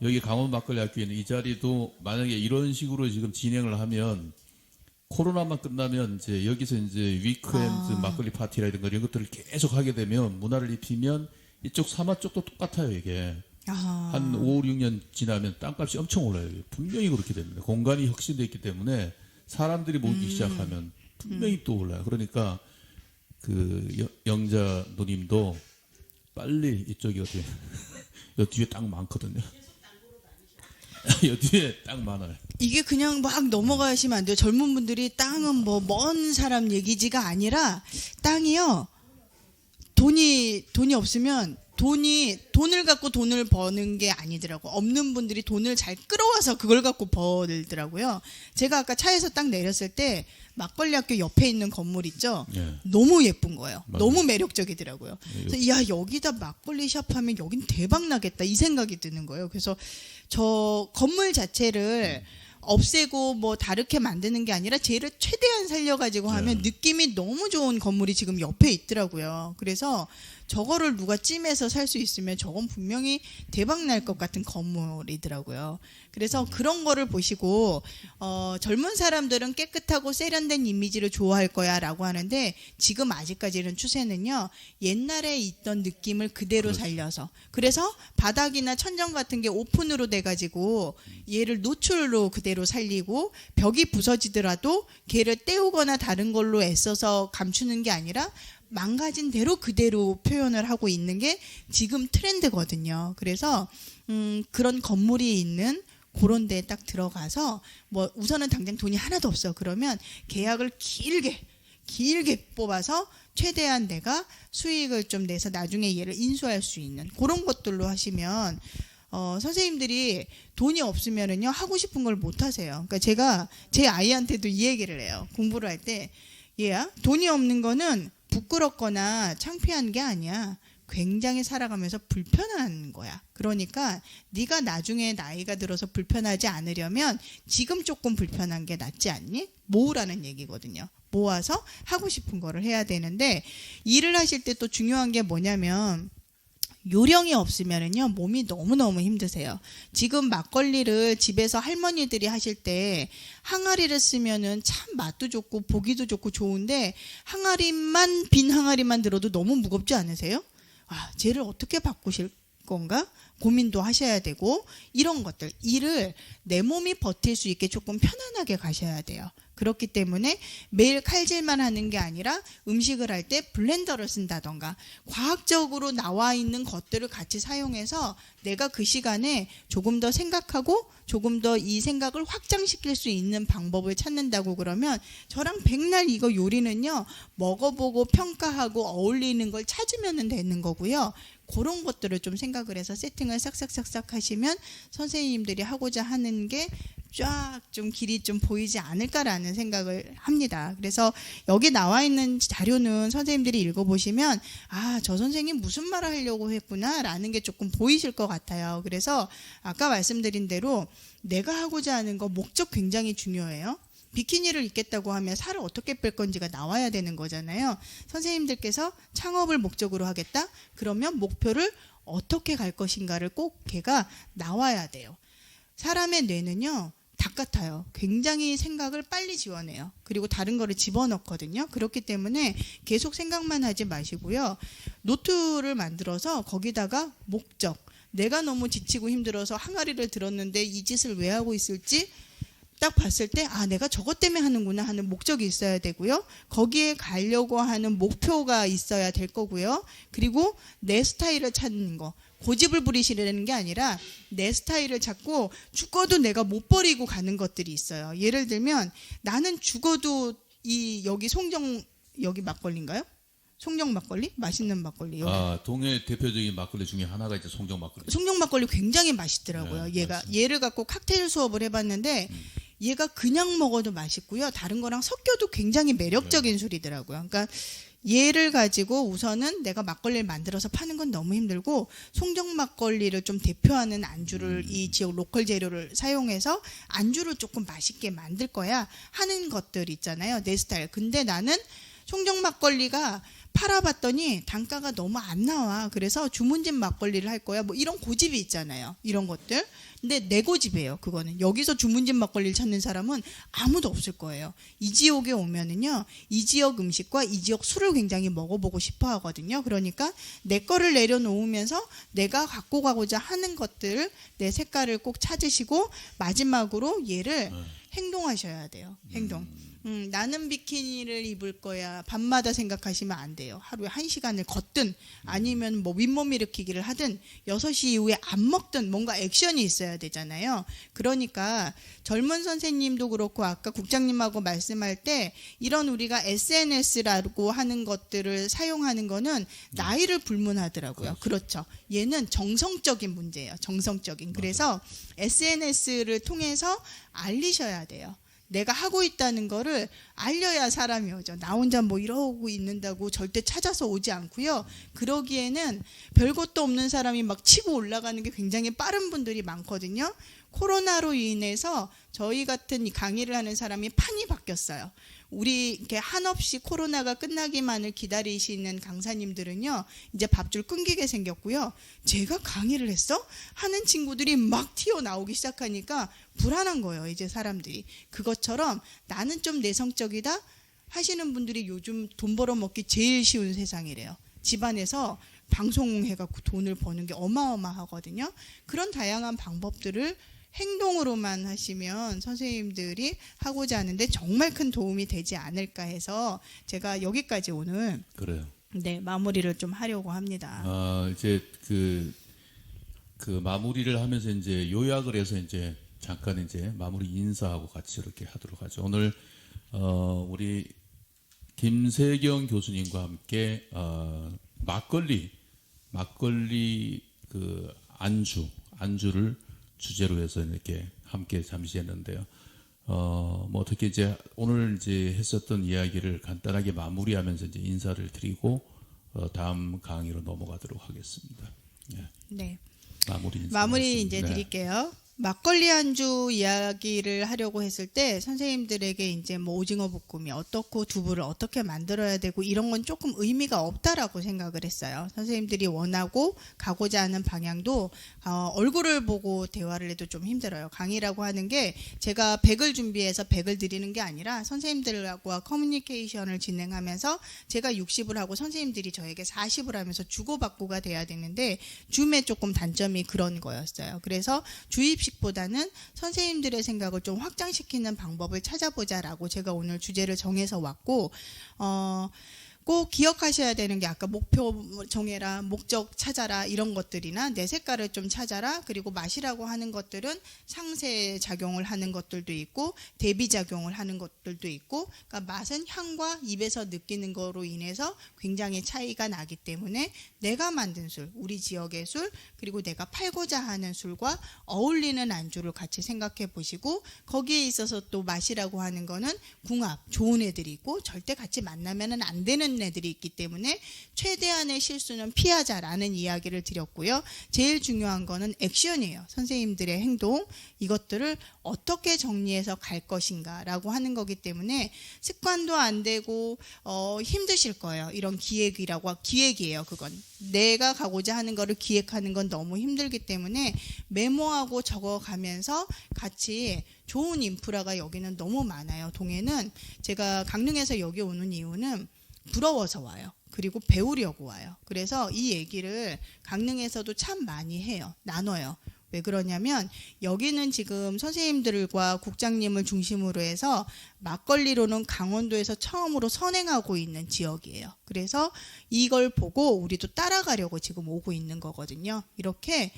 여기 강원 막걸리 학교에는 이 자리도 만약에 이런 식으로 지금 진행을 하면 코로나만 끝나면 이제 여기서 이제 위크엔드 막걸리 파티라든가 이런 것들을 계속 하게 되면 문화를 입히면 이쪽 사마 쪽도 똑같아요, 이게. 한 5, 6년 지나면 땅값이 엄청 올라요. 분명히 그렇게 됩니다. 공간이 혁신되어 있기 때문에 사람들이 모이기 시작하면 분명히 또 올라요. 그러니까 그 영자 누님도 빨리 이쪽이 어떻게 여 뒤에 땅 많거든요. 여 뒤에 땅 많아요. 이게 그냥 막 넘어가시면 안 돼요. 젊은 분들이 땅은 뭐 먼 사람 얘기지가 아니라 땅이요. 돈이 없으면 돈을 갖고 돈을 버는 게 아니더라고. 없는 분들이 돈을 잘 끌어와서 그걸 갖고 벌더라고요. 제가 아까 차에서 딱 내렸을 때 막걸리 학교 옆에 있는 건물 있죠. 예. 너무 예쁜 거예요. 맞아요. 너무 매력적이더라고요. 그래서 야, 여기다 막걸리 샵 하면 여긴 대박 나겠다 이 생각이 드는 거예요. 그래서 저 건물 자체를 없애고 뭐 다르게 만드는 게 아니라 쟤를 최대한 살려가지고 하면 느낌이 너무 좋은 건물이 지금 옆에 있더라고요. 그래서 저거를 누가 찜해서 살 수 있으면 저건 분명히 대박 날 것 같은 건물이더라고요. 그래서 그런 거를 보시고 젊은 사람들은 깨끗하고 세련된 이미지를 좋아할 거야 라고 하는데 지금 아직까지는 추세는요, 옛날에 있던 느낌을 그대로 살려서, 그래서 바닥이나 천정 같은 게 오픈으로 돼가지고 얘를 노출로 그대로 살리고 벽이 부서지더라도 걔를 떼우거나 다른 걸로 애써서 감추는 게 아니라 망가진 대로 그대로 표현을 하고 있는 게 지금 트렌드거든요. 그래서 그런 건물이 있는 그런 데에 딱 들어가서 뭐 우선은 당장 돈이 하나도 없어. 그러면 계약을 길게 뽑아서 최대한 내가 수익을 좀 내서 나중에 얘를 인수할 수 있는 그런 것들로 하시면 선생님들이 돈이 없으면은요 하고 싶은 걸 못 하세요. 그러니까 제가 제 아이한테도 이 얘기를 해요. 공부를 할 때 얘야, 돈이 없는 거는 부끄럽거나 창피한 게 아니야. 굉장히 살아가면서 불편한 거야. 그러니까 네가 나중에 나이가 들어서 불편하지 않으려면 지금 조금 불편한 게 낫지 않니? 모으라는 얘기거든요. 모아서 하고 싶은 거를 해야 되는데 일을 하실 때 또 중요한 게 뭐냐면 요령이 없으면은요 몸이 너무너무 힘드세요. 지금 막걸리를 집에서 할머니들이 하실 때 항아리를 쓰면은 참 맛도 좋고 보기도 좋고 좋은데 항아리만 빈 항아리만 들어도 너무 무겁지 않으세요? 아, 쟤를 어떻게 바꾸실 건가? 고민도 하셔야 되고 이런 것들 일을 내 몸이 버틸 수 있게 조금 편안하게 가셔야 돼요. 그렇기 때문에 매일 칼질만 하는 게 아니라 음식을 할 때 블렌더를 쓴다던가 과학적으로 나와 있는 것들을 같이 사용해서 내가 그 시간에 조금 더 생각하고 조금 더 이 생각을 확장시킬 수 있는 방법을 찾는다고 그러면 저랑 백날 이거 요리는요 먹어보고 평가하고 어울리는 걸 찾으면 되는 거고요. 그런 것들을 좀 생각을 해서 세팅을 싹싹싹싹 하시면 선생님들이 하고자 하는 게 쫙 좀 길이 좀 보이지 않을까라는 생각을 합니다. 그래서 여기 나와 있는 자료는 선생님들이 읽어보시면 아, 저 선생님 무슨 말을 하려고 했구나라는 게 조금 보이실 것 같아요. 그래서 아까 말씀드린 대로 내가 하고자 하는 거 목적 굉장히 중요해요. 비키니를 입겠다고 하면 살을 어떻게 뺄 건지가 나와야 되는 거잖아요. 선생님들께서 창업을 목적으로 하겠다? 그러면 목표를 어떻게 갈 것인가를 꼭 걔가 나와야 돼요. 사람의 뇌는요, 닭 같아요. 굉장히 생각을 빨리 지워내요. 그리고 다른 거를 집어넣거든요. 그렇기 때문에 계속 생각만 하지 마시고요. 노트를 만들어서 거기다가 목적, 내가 너무 지치고 힘들어서 항아리를 들었는데 이 짓을 왜 하고 있을지 딱 봤을 때 아, 내가 저것 때문에 하는구나 하는 목적이 있어야 되고요. 거기에 가려고 하는 목표가 있어야 될 거고요. 그리고 내 스타일을 찾는 거. 고집을 부리시려는 게 아니라 내 스타일을 찾고 죽어도 내가 못 버리고 가는 것들이 있어요. 예를 들면 나는 죽어도 여기 여기 막걸리인가요? 송정 막걸리? 맛있는 막걸리. 여기. 아, 동해 대표적인 막걸리 중에 하나가 이제 송정 막걸리. 송정 막걸리 굉장히 맛있더라고요. 네, 얘를 갖고 칵테일 수업을 해봤는데 얘가 그냥 먹어도 맛있고요. 다른 거랑 섞여도 굉장히 매력적인 술이더라고요. 그러니까 얘를 가지고 우선은 내가 막걸리를 만들어서 파는 건 너무 힘들고 송정 막걸리를 좀 대표하는 안주를 이 지역 로컬 재료를 사용해서 안주를 조금 맛있게 만들 거야 하는 것들 있잖아요. 내 스타일. 근데 나는 송정 막걸리가 팔아봤더니 단가가 너무 안 나와. 그래서 주문진 막걸리를 할 거야. 뭐 이런 고집이 있잖아요. 이런 것들. 근데 내 고집이에요. 그거는. 여기서 주문진 막걸리를 찾는 사람은 아무도 없을 거예요. 이 지역에 오면은요. 이 지역 음식과 이 지역 술을 굉장히 먹어보고 싶어 하거든요. 그러니까 내 거를 내려놓으면서 내가 갖고 가고자 하는 것들, 내 색깔을 꼭 찾으시고 마지막으로 얘를 행동하셔야 돼요. 행동. 나는 비키니를 입을 거야. 밤마다 생각하시면 안 돼요. 하루에 1시간을 걷든 아니면 뭐 윗몸 일으키기를 하든 6시 이후에 안 먹든 뭔가 액션이 있어야 되잖아요. 그러니까 젊은 선생님도 그렇고 아까 국장님하고 말씀할 때 이런 우리가 SNS라고 하는 것들을 사용하는 거는 나이를 불문하더라고요. 그렇죠. 얘는 정성적인 문제예요. 정성적인. 그래서 SNS를 통해서 알리셔야 돼요. 내가 하고 있다는 거를 알려야 사람이 오죠. 나 혼자 뭐 이러고 있는다고 절대 찾아서 오지 않고요. 그러기에는 별것도 없는 사람이 막 치고 올라가는 게 굉장히 빠른 분들이 많거든요. 코로나로 인해서 저희 같은 강의를 하는 사람이 판이 바뀌었어요. 우리 이렇게 한없이 코로나가 끝나기만을 기다리시는 강사님들은요, 이제 밥줄 끊기게 생겼고요. 제가 강의를 했어? 하는 친구들이 막 튀어나오기 시작하니까 불안한 거예요, 이제 사람들이. 그것처럼 나는 좀 내성적이다 하시는 분들이 요즘 돈 벌어먹기 제일 쉬운 세상이래요. 집안에서 방송해갖고 돈을 버는 게 어마어마하거든요. 그런 다양한 방법들을 행동으로만 하시면 선생님들이 하고자 하는데 정말 큰 도움이 되지 않을까 해서 제가 여기까지 오늘 그래요. 네, 마무리를 좀 하려고 합니다. 이제 그 마무리를 하면서 이제 요약을 해서 이제 잠깐 이제 마무리 인사하고 같이 이렇게 하도록 하죠. 오늘 우리 김세경 교수님과 함께 막걸리 그 안주를 주제로 해서 이렇게 함께 잠시 했는데요. 뭐 어떻게 이제 오늘 이제 했었던 이야기를 간단하게 마무리하면서 이제 인사를 드리고 다음 강의로 넘어가도록 하겠습니다. 예. 네. 마무리 마무리 이제 네. 드릴게요. 막걸리 안주 이야기를 하려고 했을 때 선생님들에게 이제 뭐 오징어 볶음이 어떻고 두부를 어떻게 만들어야 되고 이런 건 조금 의미가 없다라고 생각을 했어요. 선생님들이 원하고 가고자 하는 방향도 얼굴을 보고 대화를 해도 좀 힘들어요. 강의라고 하는 게 제가 100을 준비해서 100을 드리는 게 아니라 선생님들과 커뮤니케이션을 진행하면서 제가 60을 하고 선생님들이 저에게 40을 하면서 주고받고가 돼야 되는데 줌의 조금 단점이 그런 거였어요. 그래서 주입식보다는 선생님들의 생각을 좀 확장시키는 방법을 찾아보자라고 제가 오늘 주제를 정해서 왔고 꼭 기억하셔야 되는 게 아까 목표 정해라, 목적 찾아라 이런 것들이나 내 색깔을 좀 찾아라, 그리고 맛이라고 하는 것들은 상쇄 작용을 하는 것들도 있고 대비 작용을 하는 것들도 있고, 그러니까 맛은 향과 입에서 느끼는 거로 인해서 굉장히 차이가 나기 때문에 내가 만든 술, 우리 지역의 술, 그리고 내가 팔고자 하는 술과 어울리는 안주를 같이 생각해 보시고, 거기에 있어서 또 맛이라고 하는 거는 궁합 좋은 애들이 있고 절대 같이 만나면 안 되는 애들이 있기 때문에 최대한의 실수는 피하자라는 이야기를 드렸고요. 제일 중요한 거는 액션이에요. 선생님들의 행동, 이것들을 어떻게 정리해서 갈 것인가라고 하는 거기 때문에 습관도 안 되고 힘드실 거예요. 이런 기획이에요. 그건 내가 가고자 하는 거를 기획하는 건 너무 힘들기 때문에 메모하고 적어가면서 같이 좋은 인프라가 여기는 너무 많아요. 동해는 제가 강릉에서 여기 오는 이유는 부러워서 와요. 그리고 배우려고 와요. 그래서 이 얘기를 강릉에서도 참 많이 해요. 나눠요. 왜 그러냐면 여기는 지금 선생님들과 국장님을 중심으로 해서 막걸리로는 강원도에서 처음으로 선행하고 있는 지역이에요. 그래서 이걸 보고 우리도 따라가려고 지금 오고 있는 거거든요. 이렇게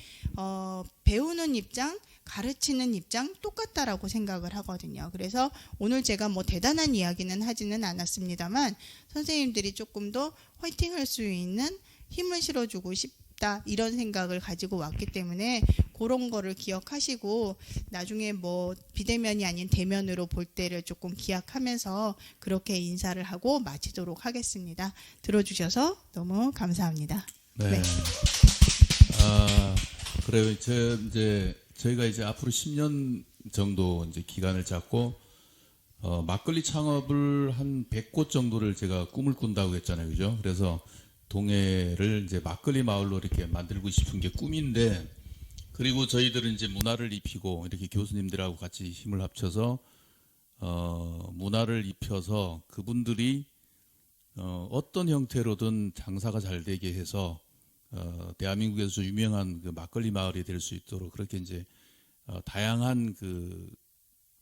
배우는 입장, 가르치는 입장 똑같다라고 생각을 하거든요. 그래서 오늘 제가 뭐 대단한 이야기는 하지는 않았습니다만 선생님들이 조금 더 화이팅 할 수 있는 힘을 실어주고 싶다 이런 생각을 가지고 왔기 때문에 그런 거를 기억하시고 나중에 뭐 비대면이 아닌 대면으로 볼 때를 조금 기약하면서 그렇게 인사를 하고 마치도록 하겠습니다. 들어주셔서 너무 감사합니다. 네. 그래요. 저희가 이제 앞으로 10년 정도 이제 기간을 잡고 막걸리 창업을 한 100곳 정도를 제가 꿈을 꾼다고 했잖아요. 그죠? 그래서 동해를 이제 막걸리 마을로 이렇게 만들고 싶은 게 꿈인데, 그리고 저희들은 이제 문화를 입히고 이렇게 교수님들하고 같이 힘을 합쳐서 문화를 입혀서 그분들이 어떤 형태로든 장사가 잘 되게 해서 대한민국에서 유명한 그 막걸리 마을이 될 수 있도록 그렇게 이제 다양한 그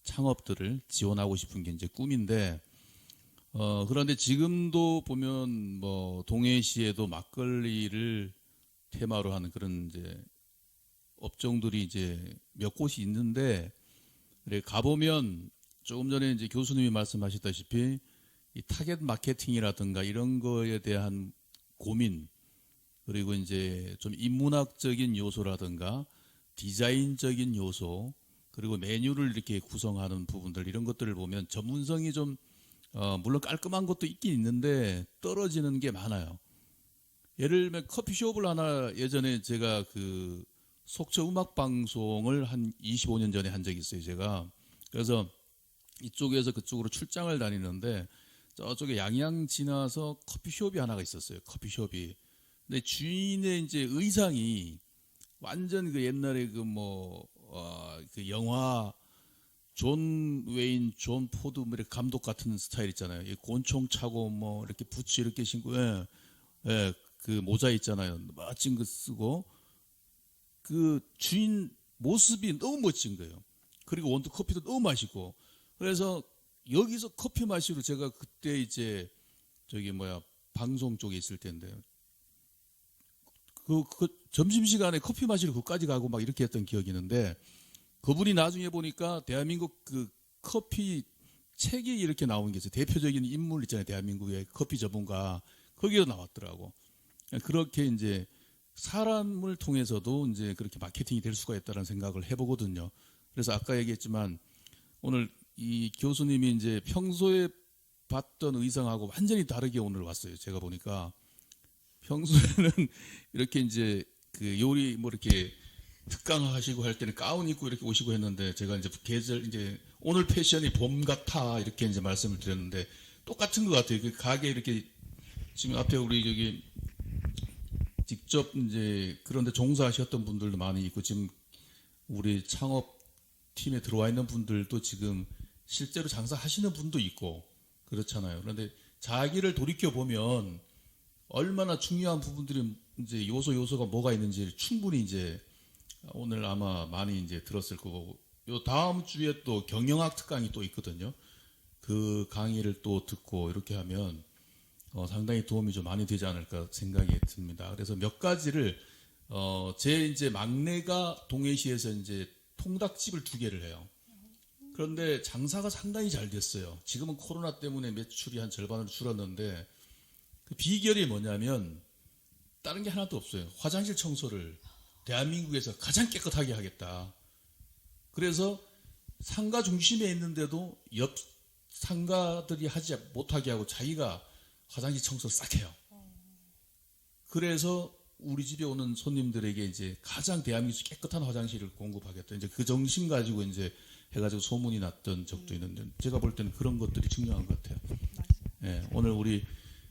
창업들을 지원하고 싶은 게 이제 꿈인데, 그런데 지금도 보면 뭐 동해시에도 막걸리를 테마로 하는 그런 이제 업종들이 이제 몇 곳이 있는데, 그래 가보면 조금 전에 이제 교수님이 말씀하셨다시피 이 타겟 마케팅이라든가 이런 거에 대한 고민, 그리고 이제 좀 인문학적인 요소라든가 디자인적인 요소, 그리고 메뉴를 이렇게 구성하는 부분들, 이런 것들을 보면 전문성이 좀 물론 깔끔한 것도 있긴 있는데 떨어지는 게 많아요. 예를 들면 커피숍을 하나 예전에 제가 그 속초 음악 방송을 한 25년 전에 한 적이 있어요. 제가 그래서 이쪽에서 그쪽으로 출장을 다니는데 저쪽에 양양 지나서 커피숍이 하나가 있었어요. 커피숍이. 근데 주인의 이제 의상이 완전 그 옛날에 그 그 영화 존 웨인, 존 포드 뭐 이렇게 감독 같은 스타일 있잖아요. 곤총 차고 뭐 이렇게 부츠 이렇게 신고, 그 모자 있잖아요. 멋진 거 쓰고 그 주인 모습이 너무 멋진 거예요. 그리고 원두 커피도 너무 맛있고. 그래서 여기서 커피 마시러 제가 그때 이제 방송 쪽에 있을 텐데 그 점심시간에 커피 마시러 그까지 가고 막 이렇게 했던 기억이 있는데, 그분이 나중에 보니까 대한민국 그 커피 책이 이렇게 나온 게 있어요. 대표적인 인물 있잖아요. 대한민국의 커피 전문가. 거기에 나왔더라고. 그렇게 이제 사람을 통해서도 이제 그렇게 마케팅이 될 수가 있다는 생각을 해보거든요. 그래서 아까 얘기했지만 오늘 이 교수님이 이제 평소에 봤던 의상하고 완전히 다르게 오늘 왔어요. 제가 보니까 평소에는 이렇게 이제 그 요리 뭐 이렇게 특강 하시고 할 때는 가운 입고 이렇게 오시고 했는데, 제가 이제 계절 이제 오늘 패션이 봄 같아 이렇게 이제 말씀을 드렸는데 똑같은 것 같아요. 그 가게 이렇게 지금 앞에 우리 저기 직접 이제 그런데 종사하셨던 분들도 많이 있고, 지금 우리 창업 팀에 들어와 있는 분들도 지금 실제로 장사하시는 분도 있고 그렇잖아요. 그런데 자기를 돌이켜 보면 얼마나 중요한 부분들이 이제 요소가 뭐가 있는지 충분히 이제 오늘 아마 많이 이제 들었을 거고, 요 다음 주에 또 경영학 특강이 또 있거든요. 그 강의를 또 듣고 이렇게 하면 상당히 도움이 좀 많이 되지 않을까 생각이 듭니다. 그래서 몇 가지를 제 이제 막내가 동해시에서 이제 통닭집을 2개를 해요. 그런데 장사가 상당히 잘 됐어요. 지금은 코로나 때문에 매출이 한 절반으로 줄었는데 그 비결이 뭐냐면 다른 게 하나도 없어요. 화장실 청소를 대한민국에서 가장 깨끗하게 하겠다. 그래서 상가 중심에 있는데도 옆 상가들이 하지 못하게 하고 자기가 화장실 청소를 싹 해요. 그래서 우리 집에 오는 손님들에게 이제 가장 대한민국에서 깨끗한 화장실을 공급하겠다. 이제 그 정신 가지고 이제 해가지고 소문이 났던 적도 있는데 제가 볼 때는 그런 것들이 중요한 것 같아요. 예, 오늘 우리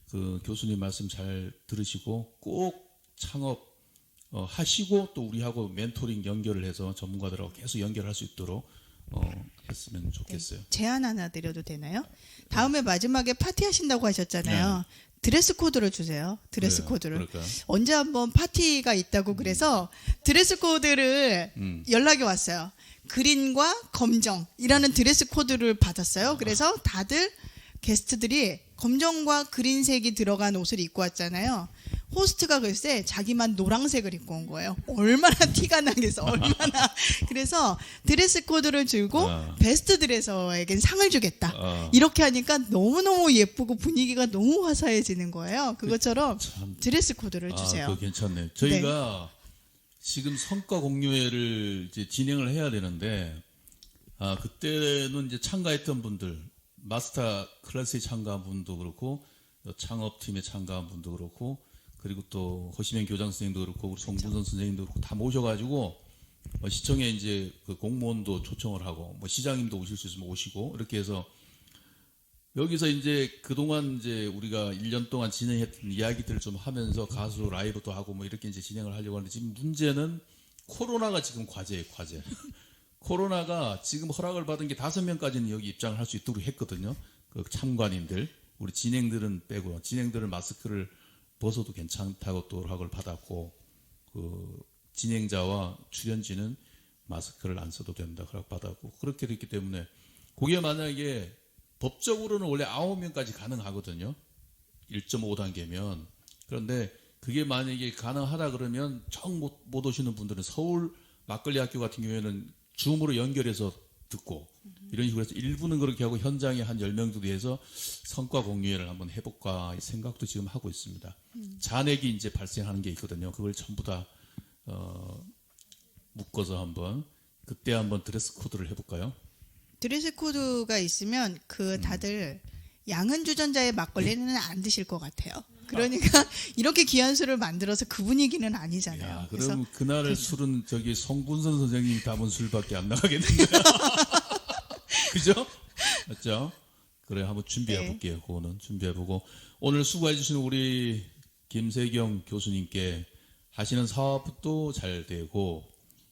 그 교수님 말씀 잘 들으시고 꼭 창업 하시고 또 우리하고 멘토링 연결을 해서 전문가들하고 계속 연결할 수 있도록 했으면 좋겠어요. 제안 하나 드려도 되나요? 다음에 마지막에 파티 하신다고 하셨잖아요. 드레스 코드를 주세요. 드레스 그래요. 코드를. 그럴까요? 언제 한번 파티가 있다고 그래서 드레스 코드를 연락이 왔어요. 그린과 검정이라는 드레스 코드를 받았어요. 그래서 다들 게스트들이 검정과 그린색이 들어간 옷을 입고 왔잖아요. 호스트가 글쎄 자기만 노란색을 입고 온 거예요. 얼마나 티가 나겠어. 얼마나. 그래서 드레스 코드를 주고 베스트 드레서에겐 상을 주겠다. 이렇게 하니까 너무너무 예쁘고 분위기가 너무 화사해지는 거예요. 그것처럼 드레스 코드를 주세요. 그거 괜찮네요. 저희가 지금 성과 공유회를 이제 진행을 해야 되는데 그때는 이제 참가했던 분들 마스터 클래스에 참가한 분도 그렇고 창업팀에 참가한 분도 그렇고 그리고 또 허시명 교장 선생님도 그렇고 우리 송분선 선생님도 그렇고 다 모셔가지고 시청에 이제 그 공무원도 초청을 하고 뭐 시장님도 오실 수 있으면 오시고 이렇게 해서 여기서 이제 그동안 이제 우리가 1년 동안 진행했던 이야기들을 좀 하면서 가수 라이브도 하고 뭐 이렇게 이제 진행을 하려고 하는데 지금 문제는 코로나가 지금 과제예요, 과제. 코로나가 지금 허락을 받은 게 5명까지는 여기 입장을 할 수 있도록 했거든요. 그 참관인들, 우리 진행들은 빼고요. 진행들은 마스크를 벗어도 괜찮다고 또 허락을 받았고, 그 진행자와 출연진은 마스크를 안 써도 된다 허락 받았고, 그렇게 됐기 때문에 그게 만약에 법적으로는 원래 9명까지 가능하거든요. 1.5단계면. 그런데 그게 만약에 가능하다 그러면 정 못 오시는 분들은 서울 막걸리 학교 같은 경우에는 줌으로 연결해서 듣고 이런 식으로 해서 일부는 그렇게 하고 현장에 한 10명 정도 해서 성과 공유회를 한번 해볼까 생각도 지금 하고 있습니다. 잔액이 이제 발생하는 게 있거든요. 그걸 전부 다 묶어서 한번 그때 한번 드레스 코드를 해볼까요? 드레스 코드가 있으면 그 다들 양은 주전자의 막걸리는 안 드실 것 같아요. 그러니까 이렇게 귀한 술을 만들어서 그 분위기는 아니잖아요. 야, 그래서 그럼 그날 술은 저기 송분선 선생님이 담은 술밖에 안 나가겠는데요. 그죠? 맞죠? 그래 한번 준비해 볼게요. 그거는 준비해 보고 오늘 수고해 주신 우리 김세경 교수님께 하시는 사업도 잘 되고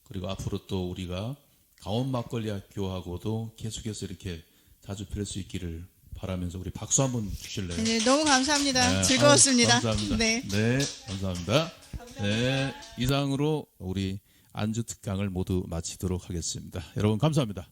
그리고 앞으로 또 우리가 강원 막걸리 학교하고도 계속해서 이렇게 자주 뵐 수 있기를 바라면서 우리 박수 한번 주실래요? 네, 너무 감사합니다. 네, 즐거웠습니다. 감사합니다. 네. 네, 감사합니다. 네, 이상으로 우리 안주 특강을 모두 마치도록 하겠습니다. 여러분 감사합니다.